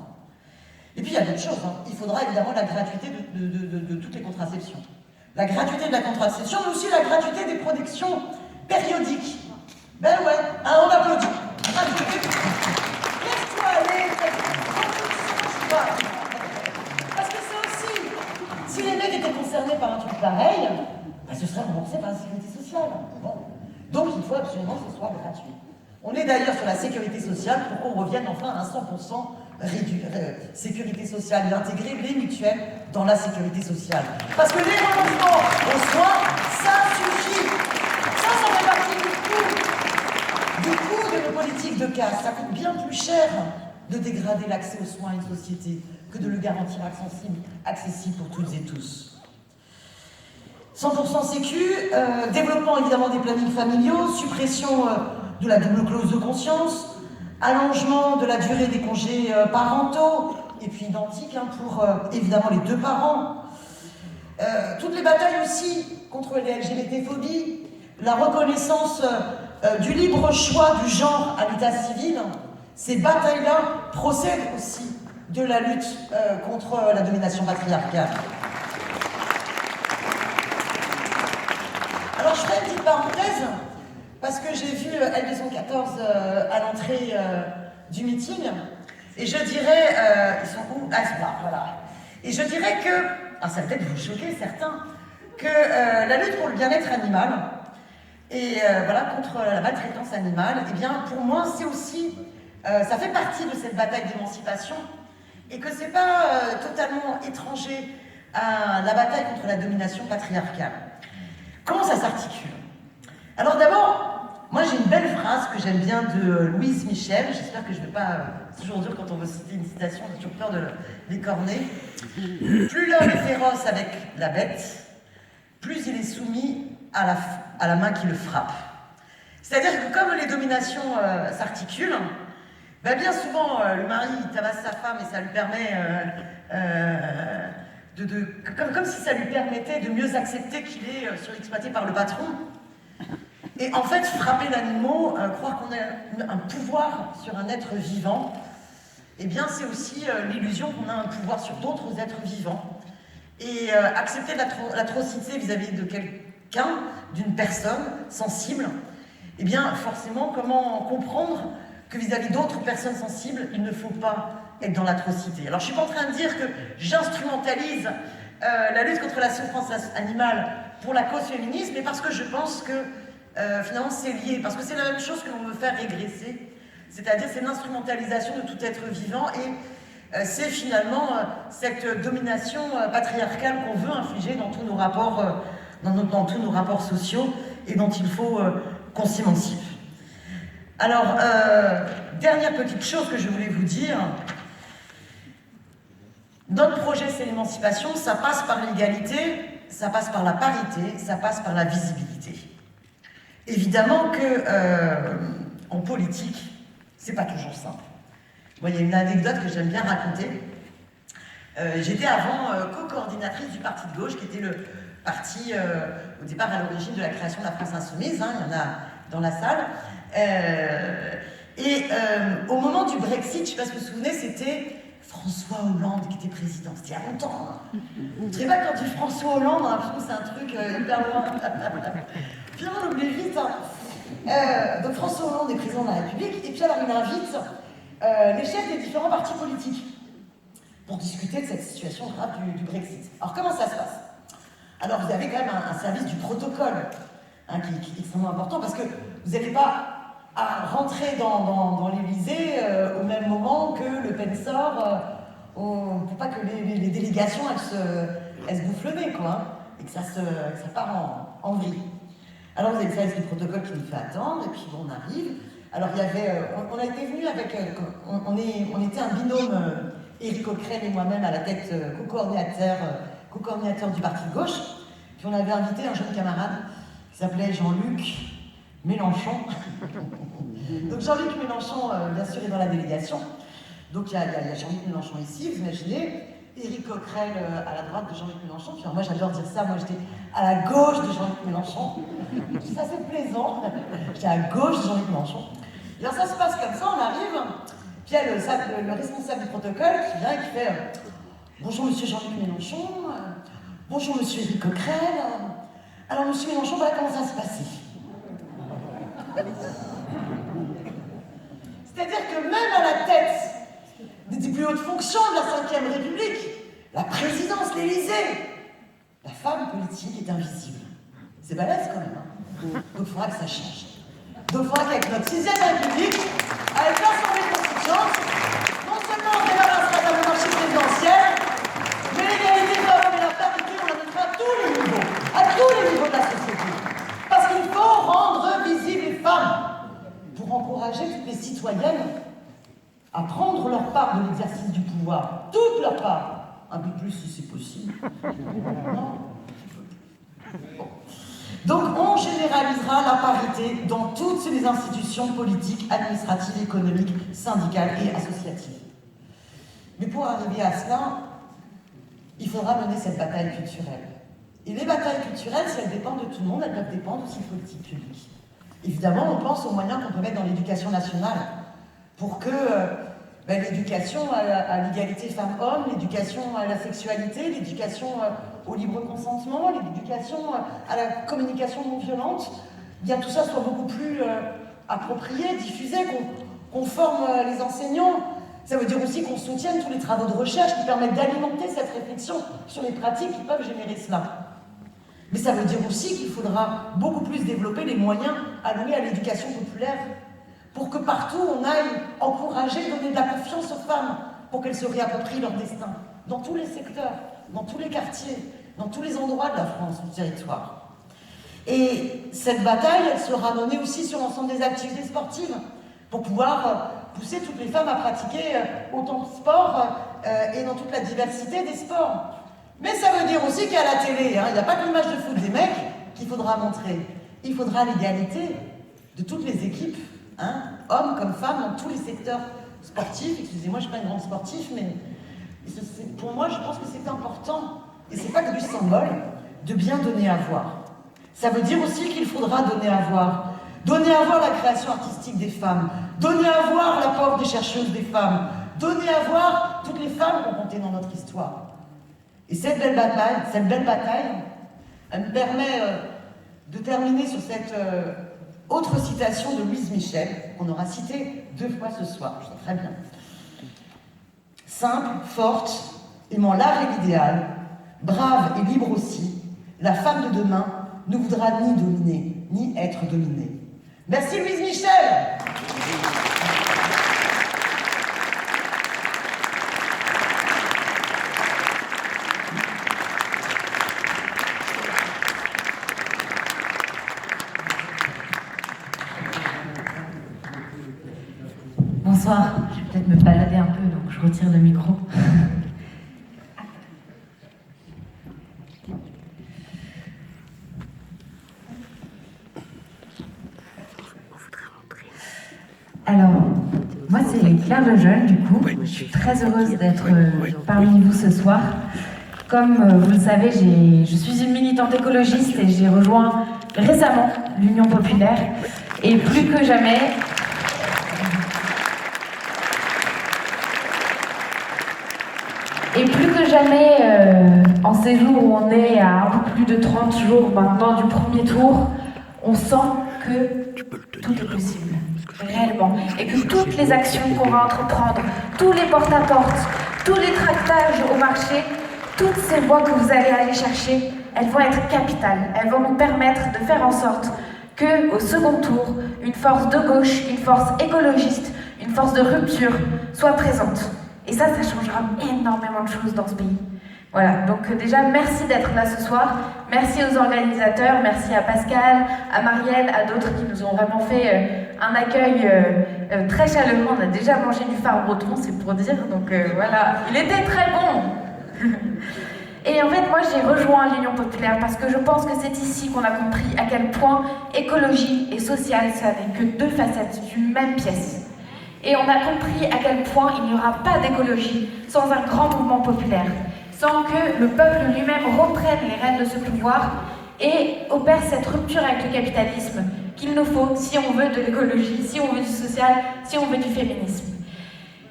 Et puis, il y a d'autres choses. Il faudra évidemment la gratuité de toutes les contraceptions. La gratuité de la contraception, mais aussi la gratuité des protections périodiques. Ben ouais, on applaudit. Laisse-toi aller, parce que c'est aussi, si les mecs étaient concernés par un truc pareil, ce serait remboursé par la sécurité sociale. Bon. Donc il faut absolument que ce soit gratuit. On est d'ailleurs sur la sécurité sociale pour qu'on revienne enfin à un 100% sécurité sociale et intégrer les mutuelles dans la sécurité sociale. Parce que les remboursements aux soins, ça suffit. Ça fait partie du coût de nos politiques de casse. Ça coûte bien plus cher de dégrader l'accès aux soins à une société que de le garantir accessible pour toutes et tous. 100% sécu, développement évidemment des plannings familiaux, suppression de la double clause de conscience, allongement de la durée des congés parentaux, et puis identique pour évidemment les deux parents. Toutes les batailles aussi contre les LGBT-phobies, la reconnaissance du libre choix du genre à l'état civil, ces batailles-là procèdent aussi de la lutte contre la domination patriarcale. Alors je ferai une petite parenthèse, parce que j'ai vu L214 à l'entrée du meeting, et je dirais, ils sont où? Ah, ils sont là, voilà. Et je dirais que, ça va peut-être vous choquer certains, que la lutte pour le bien-être animal, et contre la maltraitance animale, pour moi, c'est aussi, ça fait partie de cette bataille d'émancipation, et que c'est pas totalement étranger à la bataille contre la domination patriarcale. Comment ça s'articule? Alors d'abord, moi j'ai une belle phrase que j'aime bien de Louise Michel, j'espère que je ne vais pas, c'est toujours dur quand on veut citer une citation, j'ai toujours peur de l'écorner. Plus l'homme est féroce avec la bête, plus il est soumis à la main qui le frappe. C'est-à-dire que comme les dominations s'articulent, bien souvent le mari tabasse sa femme et ça lui permet comme si ça lui permettait de mieux accepter qu'il est surexploité par le patron. Et en fait, frapper l'animal, croire qu'on a un pouvoir sur un être vivant, c'est aussi l'illusion qu'on a un pouvoir sur d'autres êtres vivants. Et accepter l'atrocité vis-à-vis de quelqu'un, d'une personne sensible, forcément, comment comprendre que vis-à-vis d'autres personnes sensibles, il ne faut pas être dans l'atrocité. Alors je ne suis pas en train de dire que j'instrumentalise la lutte contre la souffrance animale pour la cause féministe, mais parce que je pense que finalement c'est lié, parce que c'est la même chose que l'on veut faire régresser, c'est-à-dire c'est l'instrumentalisation de tout être vivant, et c'est finalement cette domination patriarcale qu'on veut infliger dans tous nos rapports, dans tous nos rapports sociaux, et dont il faut qu'on s'émancipe. Alors, dernière petite chose que je voulais vous dire, notre projet c'est l'émancipation, ça passe par l'égalité, ça passe par la parité, ça passe par la visibilité. Évidemment que en politique, c'est pas toujours simple. Moi, il y a une anecdote que j'aime bien raconter. J'étais avant co-coordinatrice du parti de gauche, qui était le parti au départ à l'origine de la création de la France Insoumise, il y en a dans la salle. Au moment du Brexit, je ne sais pas si vous vous souvenez, c'était François Hollande qui était président. C'était il y a longtemps. Je sais pas, quand tu dis François Hollande, on a l'impression que c'est un truc hyper loin. Finalement, on oublie vite. Donc François Hollande est président de la République, et puis alors il invite les chefs des différents partis politiques pour discuter de cette situation grave du Brexit. Alors comment ça se passe? Alors vous avez quand même un service du protocole qui est extrêmement important, parce que vous n'allez pas à rentrer dans l'Élysée au même moment que Le Pen sort, pour pas que les délégations elles se bouffent le nez, quoi, et que ça part en vrille. Alors vous avez le service du protocole qui nous fait attendre, et puis on arrive, Alors il y avait, on a été venu avec, on était un binôme, Éric Coquerel et moi-même à la tête co-coordinateur du parti de gauche. Puis on avait invité un jeune camarade qui s'appelait Jean-Luc Mélenchon. Donc Jean-Luc Mélenchon, bien sûr, est dans la délégation. Donc il y a Jean-Luc Mélenchon ici, vous imaginez, Éric Coquerel à la droite de Jean-Luc Mélenchon. Puis alors, moi j'adore dire ça, moi j'étais à la gauche de Jean-Luc Mélenchon. Ça c'est plaisant. J'étais à gauche de Jean-Luc Mélenchon. Et alors ça se passe comme ça, on arrive, puis il y a le responsable du protocole qui vient et qui fait bonjour monsieur Jean-Luc Mélenchon, bonjour monsieur Éric Coquerel. Alors monsieur Mélenchon, voilà comment ça se passait. C'est-à-dire que même à la tête des plus hautes fonctions de la Ve République, la présidence, l'Élysée, la femme politique est invisible. C'est balèze quand même. Donc il faudra que ça change. Donc il faudra qu'avec notre 6e République, avec l'Assemblée constituante, non seulement on débarrassera de la monarchie présidentielle, mais l'égalité de l'homme et la parité, on la mettra à tous les niveaux de la société. Parce qu'il faut rendre visibles les femmes pour encourager toutes les citoyennes à prendre leur part de l'exercice du pouvoir, toute leur part, un peu plus si c'est possible. Non. Bon. Donc on généralisera la parité dans toutes les institutions politiques, administratives, économiques, syndicales et associatives. Mais pour arriver à cela, il faudra mener cette bataille culturelle. Et les batailles culturelles, si elles dépendent de tout le monde, elles doivent dépendre aussi de politique publique. Évidemment, on pense aux moyens qu'on peut mettre dans l'éducation nationale pour que l'éducation à l'égalité femmes-hommes, l'éducation à la sexualité, l'éducation au libre consentement, l'éducation à la communication non violente, bien tout ça soit beaucoup plus approprié, diffusé, qu'on forme les enseignants. Ça veut dire aussi qu'on soutienne tous les travaux de recherche qui permettent d'alimenter cette réflexion sur les pratiques qui peuvent générer cela. Mais ça veut dire aussi qu'il faudra beaucoup plus développer les moyens alloués à l'éducation populaire pour que partout on aille encourager, donner de la confiance aux femmes pour qu'elles se réapproprient leur destin, dans tous les secteurs, dans tous les quartiers, dans tous les endroits de la France, du territoire. Et cette bataille, elle sera menée aussi sur l'ensemble des activités sportives pour pouvoir pousser toutes les femmes à pratiquer autant de sport et dans toute la diversité des sports. Mais ça veut dire aussi qu'à la télé, il n'y a pas que le match de foot des mecs qu'il faudra montrer. Il faudra l'égalité de toutes les équipes, hommes comme femmes, dans tous les secteurs sportifs. Excusez-moi, je ne suis pas une grande sportive, mais pour moi, je pense que c'est important. Et ce n'est pas que du symbole de bien donner à voir. Ça veut dire aussi qu'il faudra donner à voir. Donner à voir la création artistique des femmes. Donner à voir l'apport des chercheuses des femmes. Donner à voir toutes les femmes qui ont compté dans notre histoire. Et cette belle bataille, elle me permet de terminer sur cette autre citation de Louise Michel, qu'on aura citée 2 fois ce soir, je sais très bien. Simple, forte, aimant l'art et l'idéal, brave et libre aussi, la femme de demain ne voudra ni dominer, ni être dominée. Merci Louise Michel. Bonsoir, je vais peut-être me balader un peu, donc je retire le micro. Alors, moi c'est Claire Lejeune du coup, je suis très heureuse d'être parmi vous ce soir. Comme vous le savez, je suis une militante écologiste et j'ai rejoint récemment l'Union populaire. Et plus que jamais, en ces jours où on est à un peu plus de 30 jours maintenant du premier tour, on sent que tout est possible, réellement. Et que toutes les actions qu'on va entreprendre, tous les porte-à-porte, tous les tractages au marché, toutes ces voix que vous allez aller chercher, elles vont être capitales. Elles vont nous permettre de faire en sorte qu'au second tour, une force de gauche, une force écologiste, une force de rupture soit présente. Et ça changera énormément de choses dans ce pays. Voilà, donc déjà, merci d'être là ce soir. Merci aux organisateurs, merci à Pascal, à Marielle, à d'autres qui nous ont vraiment fait un accueil très chaleureux. On a déjà mangé du phare breton, c'est pour dire. Donc voilà, il était très bon. Et en fait, moi, j'ai rejoint l'Union populaire parce que je pense que c'est ici qu'on a compris à quel point écologie et social, ça n'est que deux facettes d'une même pièce. Et on a compris à quel point il n'y aura pas d'écologie sans un grand mouvement populaire, sans que le peuple lui-même reprenne les rênes de ce pouvoir et opère cette rupture avec le capitalisme qu'il nous faut si on veut de l'écologie, si on veut du social, si on veut du féminisme.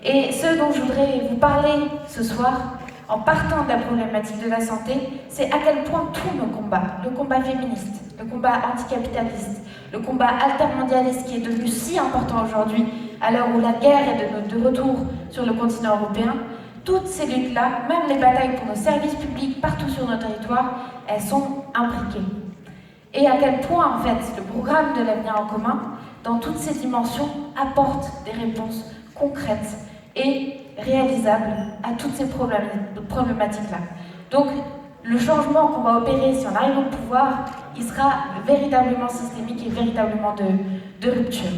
Et ce dont je voudrais vous parler ce soir, en partant de la problématique de la santé, c'est à quel point tous nos combats, le combat féministe, le combat anticapitaliste, le combat altermondialiste qui est devenu si important aujourd'hui, à l'heure où la guerre est de retour sur le continent européen, toutes ces luttes-là, même les batailles pour nos services publics partout sur nos territoires, elles sont imbriquées. Et à quel point, en fait, le programme de l'avenir en commun, dans toutes ses dimensions, apporte des réponses concrètes et réalisables à toutes ces problématiques-là. Donc, le changement qu'on va opérer si on arrive au pouvoir, il sera véritablement systémique et véritablement de rupture.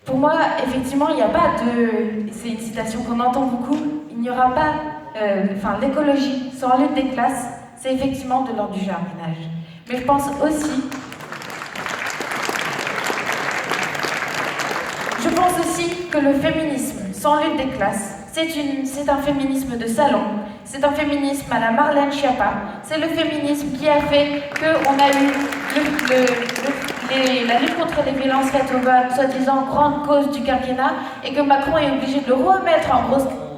Pour moi, effectivement, il n'y a pas de... C'est une citation qu'on entend beaucoup. Il n'y aura pas... l'écologie sans lutte des classes, c'est effectivement de l'ordre du jardinage. Mais je pense aussi que le féminisme sans lutte des classes, c'est un féminisme de salon, c'est un féminisme à la Marlène Schiappa, c'est le féminisme qui a fait qu'on a eu la lutte contre les violences faites aux femmes, soi-disant grande cause du quinquennat, et que Macron est obligé de le remettre en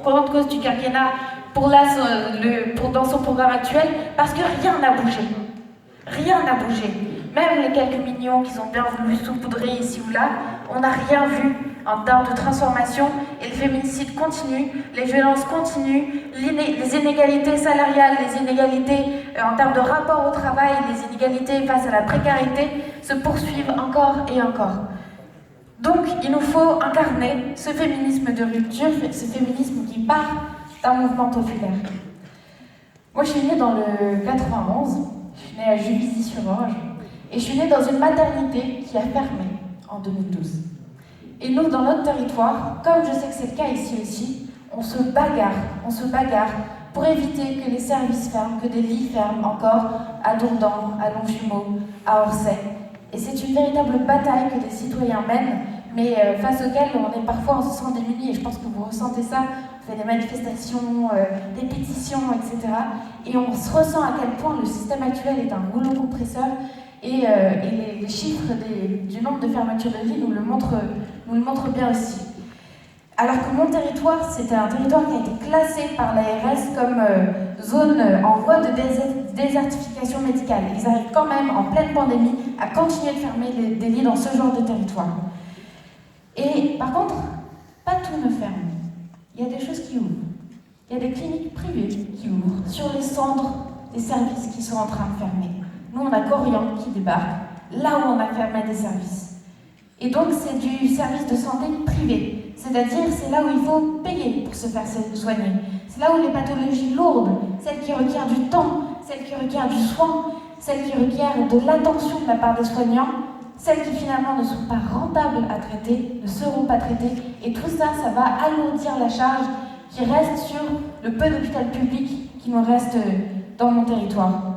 grande cause du quinquennat dans son programme actuel, parce que rien n'a bougé. Rien n'a bougé. Même les quelques millions qu'ils ont bien voulu saupoudrer ici ou là, on n'a rien vu en termes de transformation, et le féminicide continue, les violences continuent, les inégalités salariales, les inégalités en termes de rapport au travail, les inégalités face à la précarité se poursuivent encore et encore. Donc il nous faut incarner ce féminisme de rupture, ce féminisme qui part d'un mouvement populaire. Moi je suis née dans le 91, je suis née à Juvisy-sur-Orge, et je suis née dans une maternité qui a fermé en 2012. Et nous, dans notre territoire, comme je sais que c'est le cas ici aussi, on se bagarre pour éviter que les services ferment, que des lits ferment encore à Dourdan, à Longjumeau, à Orsay. Et c'est une véritable bataille que les citoyens mènent, mais face auquel on se sent démunis, et je pense que vous ressentez ça. On fait des manifestations, des pétitions, etc. Et on se ressent à quel point le système actuel est un rouleau compresseur. Et les chiffres du nombre de fermetures de lits nous le montrent bien aussi. Alors que mon territoire, c'était un territoire qui a été classé par l'ARS comme zone en voie de désertification médicale. Ils arrivent quand même, en pleine pandémie, à continuer de fermer des lits dans ce genre de territoire. Et par contre, pas tout ne ferme. Il y a des choses qui ouvrent. Il y a des cliniques privées qui ouvrent sur les cendres des services qui sont en train de fermer. Nous, on a Corian qui débarque, là où on a fermé des services. Et donc, c'est du service de santé privé. C'est-à-dire, c'est là où il faut payer pour se faire soigner. C'est là où les pathologies lourdes, celles qui requièrent du temps, celles qui requièrent du soin, celles qui requièrent de l'attention de la part des soignants, celles qui finalement ne sont pas rentables à traiter, ne seront pas traitées. Et tout ça, ça va alourdir la charge qui reste sur le peu d'hôpital public qui nous reste dans mon territoire.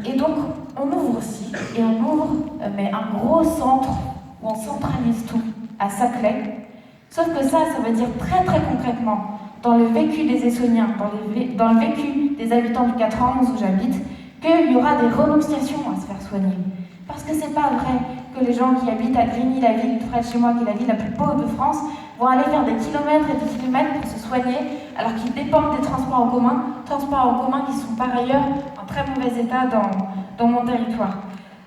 Et donc, on ouvre aussi, et on ouvre mais un gros centre où on centralise tout, à Saclay. Sauf que ça veut dire très très concrètement, dans le vécu des Essonniens, dans le vécu des habitants du 91 où j'habite, qu'il y aura des renonciations à se faire soigner. Parce que c'est pas vrai que les gens qui habitent à Grigny, la ville près de chez moi, qui est la ville la plus pauvre de France, vont aller faire des kilomètres et des kilomètres pour se soigner, alors qu'ils dépendent des transports en commun qui sont par ailleurs en très mauvais état dans mon territoire.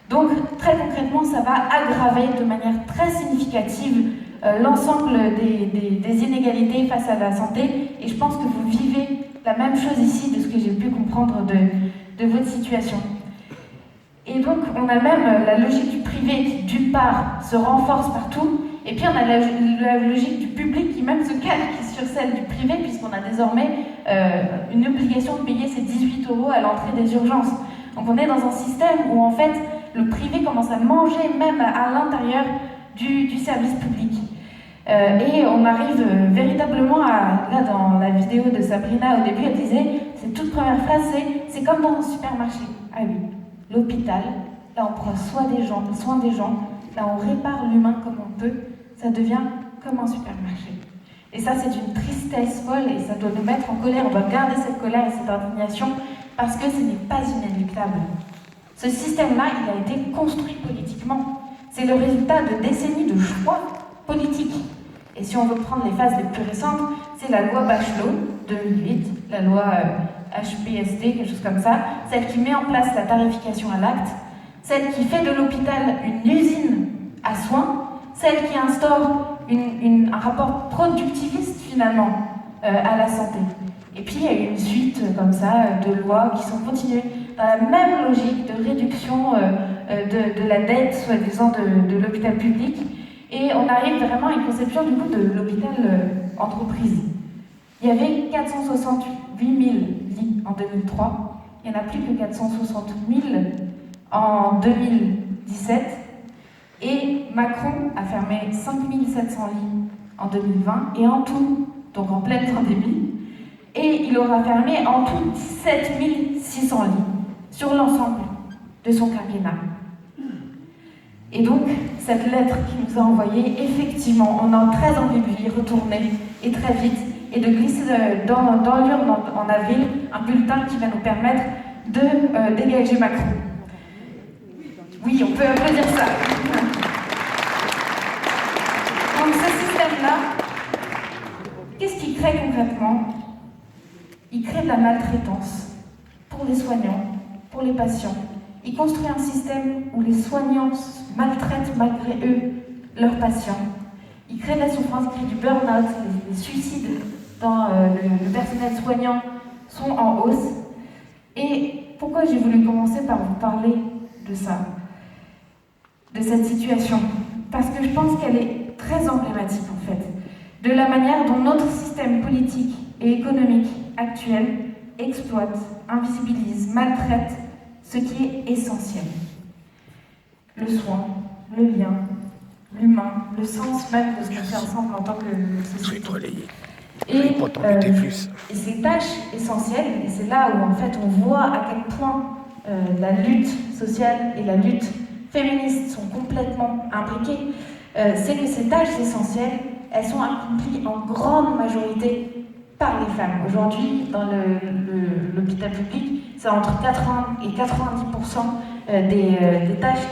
Donc, très concrètement, ça va aggraver de manière très significative l'ensemble des inégalités face à la santé, et je pense que vous vivez la même chose ici de ce que j'ai pu comprendre de votre situation. Et donc, on a même la logique du privé qui, d'une part, se renforce partout, et puis on a la logique du public qui même se calque sur celle du privé, puisqu'on a désormais une obligation de payer ces 18 € à l'entrée des urgences. Donc on est dans un système où, en fait, le privé commence à manger même à l'intérieur du service public. Et on arrive véritablement à, là dans la vidéo de Sabrina au début, elle disait, cette toute première phrase, c'est comme dans un supermarché. Ah oui, l'hôpital, là on prend soin des gens, là on répare l'humain comme on peut, ça devient comme un supermarché. Et ça c'est une tristesse folle et ça doit nous mettre en colère, on doit garder cette colère et cette indignation parce que ce n'est pas inéluctable. Ce système-là, il a été construit politiquement. C'est le résultat de décennies de choix politiques. Et si on veut prendre les phases les plus récentes, c'est la loi Bachelot, 2008, la loi HPST, quelque chose comme ça, celle qui met en place la tarification à l'acte, celle qui fait de l'hôpital une usine à soins, celle qui instaure un rapport productiviste finalement à la santé. Et puis il y a eu une suite comme ça de lois qui sont continuées dans la même logique de réduction de la dette, soi-disant, de l'hôpital public. Et on arrive vraiment à une conception du coup de l'hôpital entreprise. Il y avait 468 000 lits en 2003, il n'y en a plus que 460 000 en 2017, et Macron a fermé 5 700 lits en 2020, et en tout, donc en pleine pandémie, et il aura fermé en tout 17 600 lits sur l'ensemble de son quinquennat. Et donc, cette lettre qu'il nous a envoyée, effectivement, on a très envie de y retourner, et très vite, et de glisser dans l'urne en avril un bulletin qui va nous permettre de dégager Macron. Oui, on peut applaudir ça. Donc ce système-là, qu'est-ce qu'il crée concrètement? Il crée de la maltraitance pour les soignants, pour les patients. Il construit un système où les soignants maltraitent malgré eux leurs patients. Il crée de la souffrance, il crée du burn-out, les suicides dans le personnel soignant sont en hausse. Et pourquoi j'ai voulu commencer par vous parler de ça, de cette situation? Parce que je pense qu'elle est très emblématique en fait, de la manière dont notre système politique et économique actuel exploite, invisibilise, maltraite ce qui est essentiel. Le soin, le lien, l'humain, le sens même de ce qu'on fait ensemble en tant que société. Et ces tâches essentielles, et c'est là où en fait on voit à quel point la lutte sociale et la lutte féministe sont complètement imbriquées, c'est que ces tâches essentielles, elles sont accomplies en grande majorité par les femmes. Aujourd'hui, dans l'hôpital public, c'est entre 80 et 90% des tâches,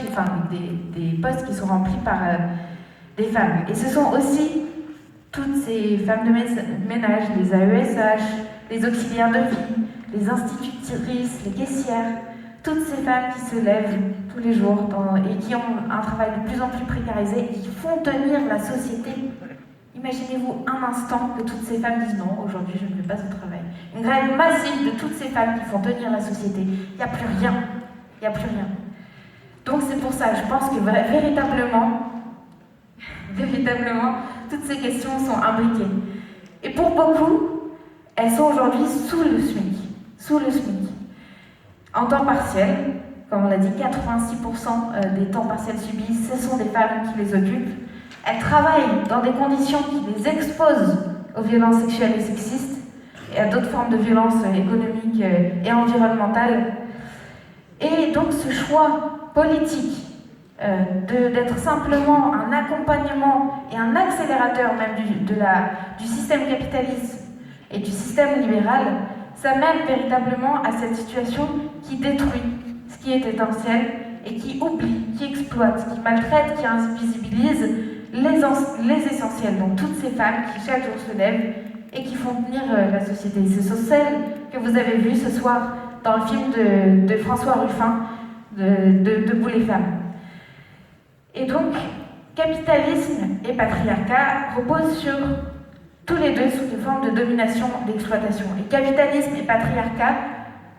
des postes qui sont remplis par des femmes. Et ce sont aussi toutes ces femmes de ménage, les AESH, les auxiliaires de vie, les institutrices, les caissières, toutes ces femmes qui se lèvent tous les jours et qui ont un travail de plus en plus précarisé et qui font tenir la société. Imaginez-vous un instant que toutes ces femmes disent non, aujourd'hui je ne vais pas au travail. Une grève massive de toutes ces femmes qui font tenir la société. Il n'y a plus rien. Il n'y a plus rien. Donc c'est pour ça, je pense que véritablement, toutes ces questions sont imbriquées. Et pour beaucoup, elles sont aujourd'hui sous le SMIC. Sous le SMIC. En temps partiel, comme on l'a dit, 86% des temps partiels subis, ce sont des femmes qui les occupent. Elles travaillent dans des conditions qui les exposent aux violences sexuelles et sexistes et à d'autres formes de violences économiques et environnementales. Et donc ce choix politique d'être simplement un accompagnement et un accélérateur même du système capitaliste et du système libéral, ça mène véritablement à cette situation qui détruit ce qui est essentiel et qui oublie, qui exploite, qui maltraite, qui invisibilise les essentiels, donc toutes ces femmes qui chaque jour se lèvent et qui font tenir la société. Ce sont celles que vous avez vues ce soir dans le film de François Ruffin, Debout les femmes. Et donc, capitalisme et patriarcat reposent sur tous les deux sous des formes de domination, d'exploitation. Et capitalisme et patriarcat,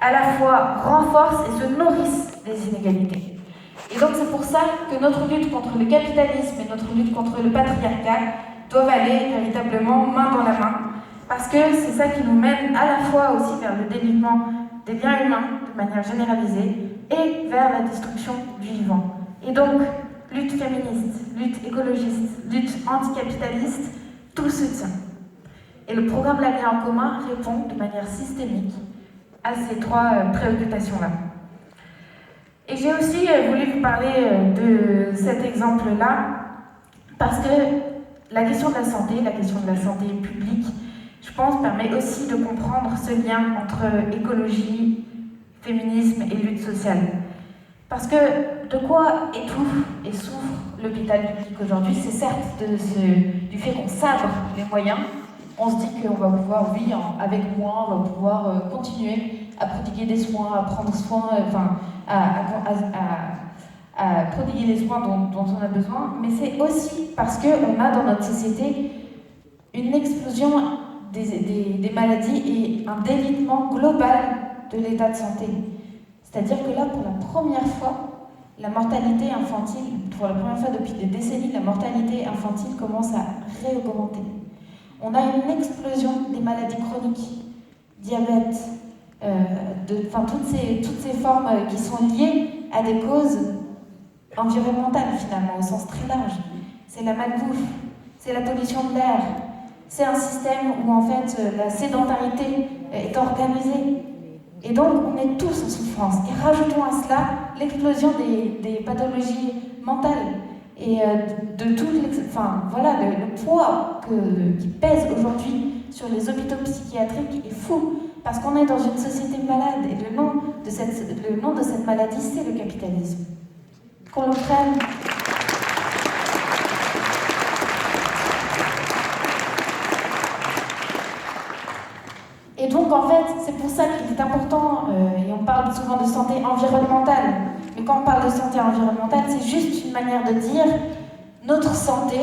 à la fois, renforcent et se nourrissent des inégalités. Et donc c'est pour ça que notre lutte contre le capitalisme et notre lutte contre le patriarcat doivent aller véritablement main dans la main, parce que c'est ça qui nous mène à la fois aussi vers le délitement des biens humains de manière généralisée et vers la destruction du vivant. Et donc, lutte féministe, lutte écologiste, lutte anticapitaliste, tout se tient. Et le programme La Vie en commun répond de manière systémique à ces trois préoccupations-là. Et j'ai aussi voulu vous parler de cet exemple-là parce que la question de la santé publique, je pense, permet aussi de comprendre ce lien entre écologie, féminisme et lutte sociale. Parce que de quoi étouffe et souffre l'hôpital public aujourd'hui, c'est certes du fait qu'on sabre les moyens. On se dit qu'on va pouvoir, oui, avec moins, on va pouvoir continuer à prodiguer des soins, à prendre soin, à prodiguer les soins dont on a besoin, mais c'est aussi parce qu'on a dans notre société une explosion des maladies et un délitement global de l'état de santé. C'est-à-dire que là, pour la première fois, la mortalité infantile, pour la première fois depuis des décennies, la mortalité infantile commence à réaugmenter. On a une explosion des maladies chroniques, diabète, toutes ces formes qui sont liées à des causes environnementales finalement, au sens très large. C'est la malbouffe, c'est la pollution de l'air, c'est un système où en fait la sédentarité est organisée. Et donc on est tous en souffrance. Et rajoutons à cela l'explosion des pathologies mentales et de tout le poids qui pèse aujourd'hui sur les hôpitaux psychiatriques est fou. Parce qu'on est dans une société malade et le nom de cette maladie, c'est le capitalisme. Qu'on le prenne. Et donc en fait, c'est pour ça qu'il est important, et on parle souvent de santé environnementale, mais quand on parle de santé environnementale, c'est juste une manière de dire notre santé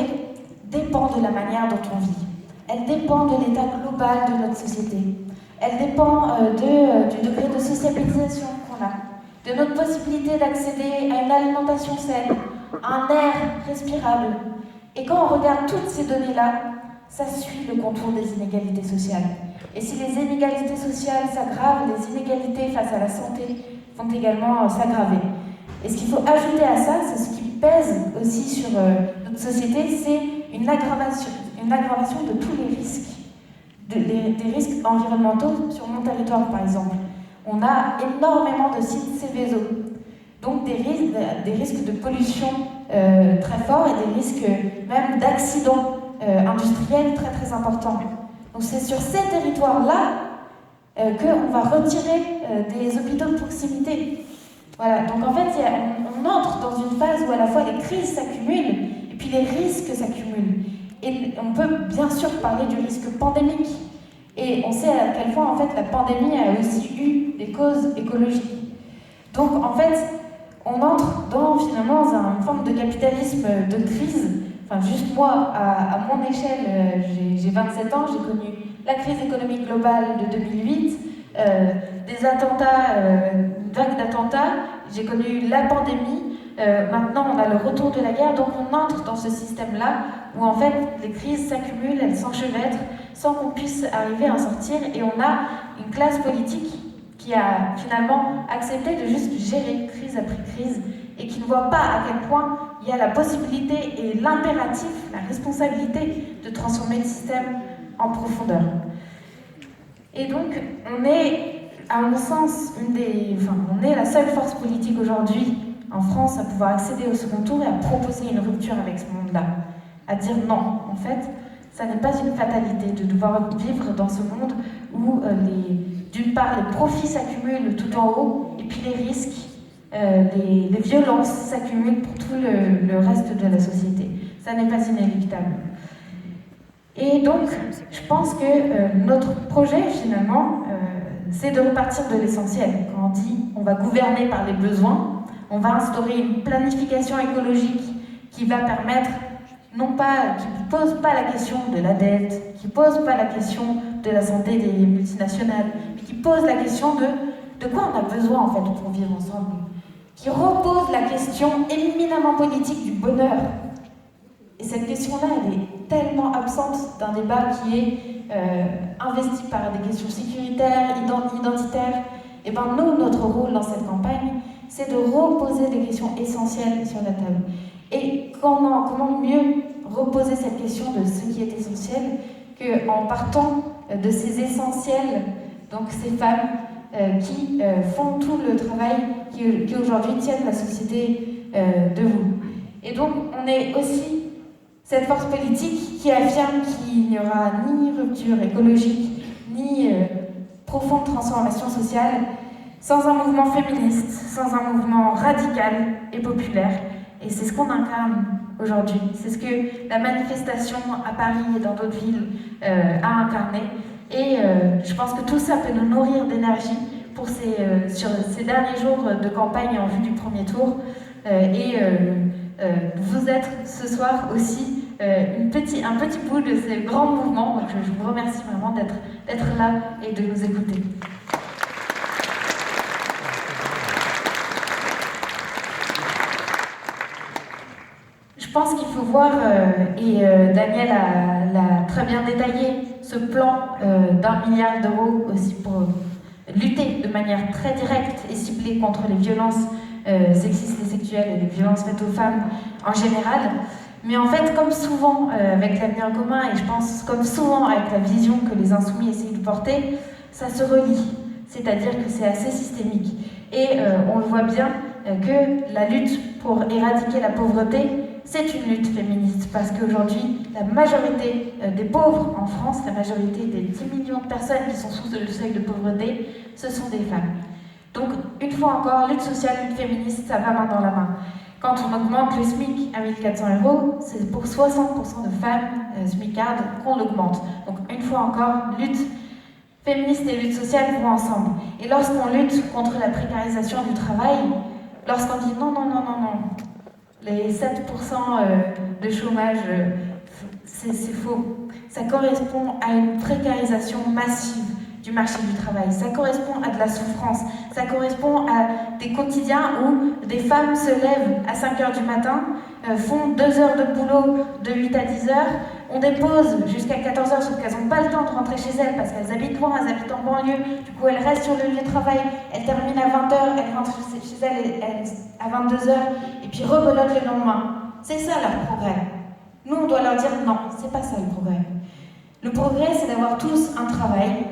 dépend de la manière dont on vit. Elle dépend de l'état global de notre société. Elle dépend du degré de sociabilisation qu'on a, de notre possibilité d'accéder à une alimentation saine, à un air respirable. Et quand on regarde toutes ces données-là, ça suit le contour des inégalités sociales. Et si les inégalités sociales s'aggravent, les inégalités face à la santé vont également s'aggraver. Et ce qu'il faut ajouter à ça, c'est ce qui pèse aussi sur notre société, c'est une aggravation de tous les risques. Des risques environnementaux sur mon territoire, par exemple. On a énormément de sites Céveso, donc des risques de pollution très forts et des risques même d'accidents industriels très très importants. Donc c'est sur ces territoires-là qu'on va retirer des hôpitaux de proximité. Voilà, donc en fait, on entre dans une phase où à la fois les crises s'accumulent et puis les risques s'accumulent. Et on peut bien sûr parler du risque pandémique. Et on sait à quel point en fait la pandémie a aussi eu des causes écologiques. Donc en fait, on entre finalement dans une forme de capitalisme de crise. Enfin, juste moi, à mon échelle, j'ai 27 ans, j'ai connu la crise économique globale de 2008, des attentats, une vague d'attentats, j'ai connu la pandémie, maintenant on a le retour de la guerre, donc on entre dans ce système-là où en fait les crises s'accumulent, elles s'enchevêtrent sans qu'on puisse arriver à en sortir, et on a une classe politique qui a finalement accepté de juste gérer crise après crise et qui ne voit pas à quel point il y a la possibilité et l'impératif, la responsabilité de transformer le système en profondeur. Et donc, on est, à mon sens, on est la seule force politique aujourd'hui en France à pouvoir accéder au second tour et à proposer une rupture avec ce monde-là. À dire non, en fait, ça n'est pas une fatalité de devoir vivre dans ce monde où, d'une part, les profits s'accumulent tout en haut, et puis les risques, les violences s'accumulent pour tout le reste de la société. Ça n'est pas inéluctable. Et donc, je pense que notre projet, finalement, c'est de repartir de l'essentiel. Quand on dit on va gouverner par les besoins, on va instaurer une planification écologique qui va permettre, non pas, qui ne pose pas la question de la dette, qui ne pose pas la question de la santé des multinationales, mais qui pose la question de quoi on a besoin en fait pour vivre ensemble, qui repose la question éminemment politique du bonheur. Et cette question-là, elle est tellement absente d'un débat qui est investi par des questions sécuritaires, identitaires. Et bien nous, notre rôle dans cette campagne, c'est de reposer des questions essentielles sur la table. Et comment mieux reposer cette question de ce qui est essentiel qu'en partant de ces essentiels, donc ces femmes qui font tout le travail qui aujourd'hui tiennent la société debout. Et donc on est aussi cette force politique qui affirme qu'il n'y aura ni rupture écologique, ni profonde transformation sociale sans un mouvement féministe, sans un mouvement radical et populaire. Et c'est ce qu'on incarne aujourd'hui. C'est ce que la manifestation à Paris et dans d'autres villes a incarné. Et je pense que tout ça peut nous nourrir d'énergie pour sur ces derniers jours de campagne en vue du premier tour. Vous êtes ce soir aussi un petit bout de ces grands mouvements. Donc je vous remercie vraiment d'être là et de nous écouter. Je pense qu'il faut voir, Daniel l'a très bien détaillé, ce plan d'1 milliard d'euros aussi pour lutter de manière très directe et ciblée contre les violences sexistes et sexuelles et les violences faites aux femmes en général. Mais en fait, comme souvent avec l'avenir commun, et je pense comme souvent avec la vision que les Insoumis essayent de porter, ça se relie. C'est-à-dire que c'est assez systémique. Et on le voit bien que la lutte pour éradiquer la pauvreté, c'est une lutte féministe, parce qu'aujourd'hui, la majorité des pauvres en France, la majorité des 10 millions de personnes qui sont sous le seuil de pauvreté, ce sont des femmes. Donc, une fois encore, lutte sociale, lutte féministe, ça va main dans la main. Quand on augmente le SMIC à 1 400 €, c'est pour 60% de femmes SMICardes qu'on l'augmente. Donc, une fois encore, lutte féministe et lutte sociale vont ensemble. Et lorsqu'on lutte contre la précarisation du travail, lorsqu'on dit non, les 7% de chômage, c'est faux. Ça correspond à une précarisation massive du marché du travail. Ça correspond à de la souffrance. Ça correspond à des quotidiens où des femmes se lèvent à 5 h du matin, font 2 heures de boulot de 8 à 10 heures, ont des pauses jusqu'à 14 h, sauf qu'elles n'ont pas le temps de rentrer chez elles parce qu'elles habitent loin, elles habitent en banlieue. Du coup, elles restent sur le lieu de travail, elles terminent à 20 h, elles rentrent chez elles à 22 h, et puis rebelotent le lendemain. C'est ça leur progrès. Nous, on doit leur dire non, c'est pas ça le progrès. Le progrès, c'est d'avoir tous un travail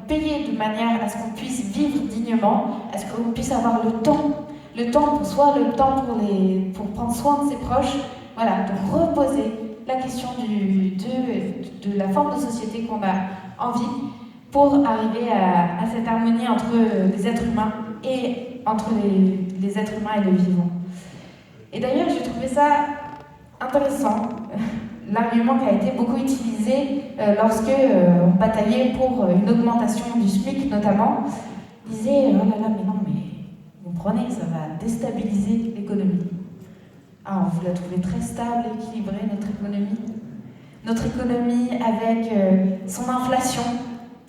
payé de manière à ce qu'on puisse vivre dignement, à ce qu'on puisse avoir le temps pour soi, le temps pour prendre soin de ses proches, voilà, de reposer la question de la forme de société qu'on a envie pour arriver à cette harmonie entre les êtres humains et entre les êtres humains et le vivant. Et d'ailleurs, j'ai trouvé ça intéressant. L'argument qui a été beaucoup utilisé lorsque on bataillait pour une augmentation du SMIC notamment, disait oh là là, mais non, mais vous comprenez, ça va déstabiliser l'économie. Ah, vous la trouvez très stable, équilibrée, notre économie. Notre économie avec son inflation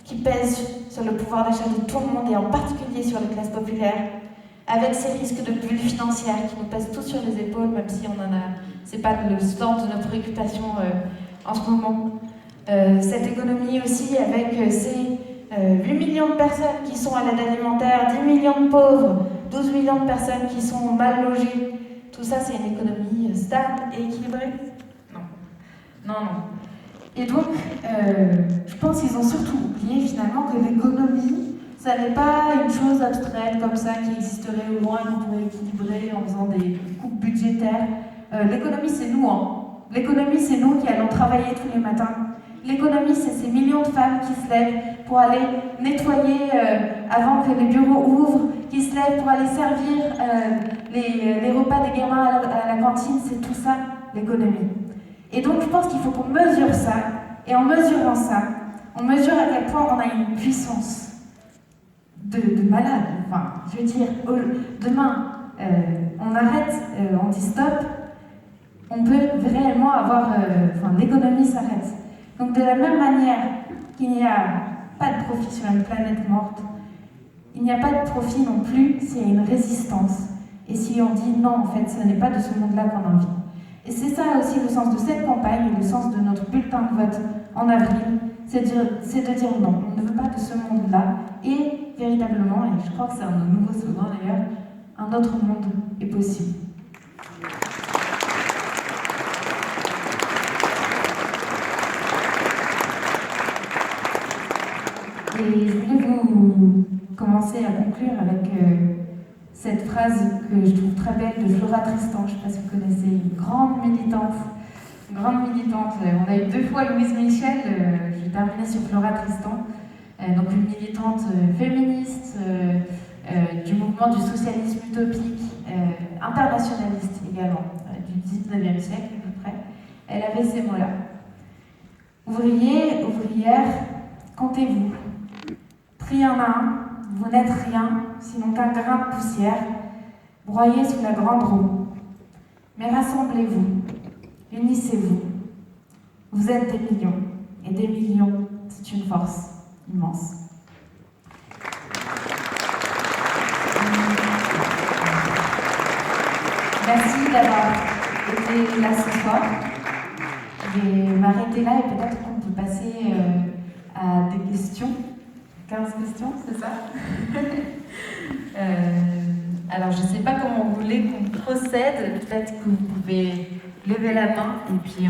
qui pèse sur le pouvoir d'achat de tout le monde et en particulier sur les classes populaires, avec ces risques de bulles financières qui nous pèsent tous sur les épaules, même si c'est pas le centre de nos préoccupations en ce moment. Cette économie aussi avec ces 8 millions de personnes qui sont à l'aide alimentaire, 10 millions de pauvres, 12 millions de personnes qui sont mal logées. Tout ça, c'est une économie stable et équilibrée? Non. Et donc, je pense qu'ils ont surtout oublié finalement que l'économie, ça n'est pas une chose abstraite comme ça qui existerait au loin et qu'on pourrait équilibrer en faisant des coupes budgétaires. L'économie, c'est nous. L'économie, c'est nous qui allons travailler tous les matins. L'économie, c'est ces millions de femmes qui se lèvent pour aller nettoyer avant que les bureaux ouvrent, qui se lèvent pour aller servir les repas des gamins à la cantine. C'est tout ça, l'économie. Et donc, je pense qu'il faut qu'on mesure ça. Et en mesurant ça, on mesure à quel point on a une puissance de malade. Enfin, je veux dire, demain, on arrête, on dit stop, on peut réellement avoir... l'économie s'arrête. Donc de la même manière qu'il n'y a pas de profit sur une planète morte, il n'y a pas de profit non plus s'il y a une résistance. Et si on dit non, en fait, ce n'est pas de ce monde-là qu'on a envie. Et c'est ça aussi le sens de cette campagne et le sens de notre bulletin de vote en avril, c'est de dire non, on ne veut pas de ce monde-là. Et véritablement, et je crois que c'est un nouveau slogan d'ailleurs, un autre monde est possible. Et je voulais vous commencer à conclure avec cette phrase que je trouve très belle de Flora Tristan. Je ne sais pas si vous connaissez, une grande militante. On a eu 2 fois Louise Michel, je vais terminer sur Flora Tristan. Donc une militante féministe du mouvement du socialisme utopique, internationaliste également, du 19e siècle à peu près. Elle avait ces mots-là. Ouvriers, ouvrières, comptez-vous. Pris un à un, vous n'êtes rien, sinon qu'un grain de poussière, broyé sous la grande roue. Mais rassemblez-vous, unissez-vous. Vous êtes des millions, et des millions, c'est une force immense. Merci d'avoir été là ce soir. Je vais m'arrêter là et peut-être qu'on peut passer à des questions. 15 questions, c'est ça? Alors, je ne sais pas comment vous voulez qu'on procède. Peut-être que vous pouvez lever la main et puis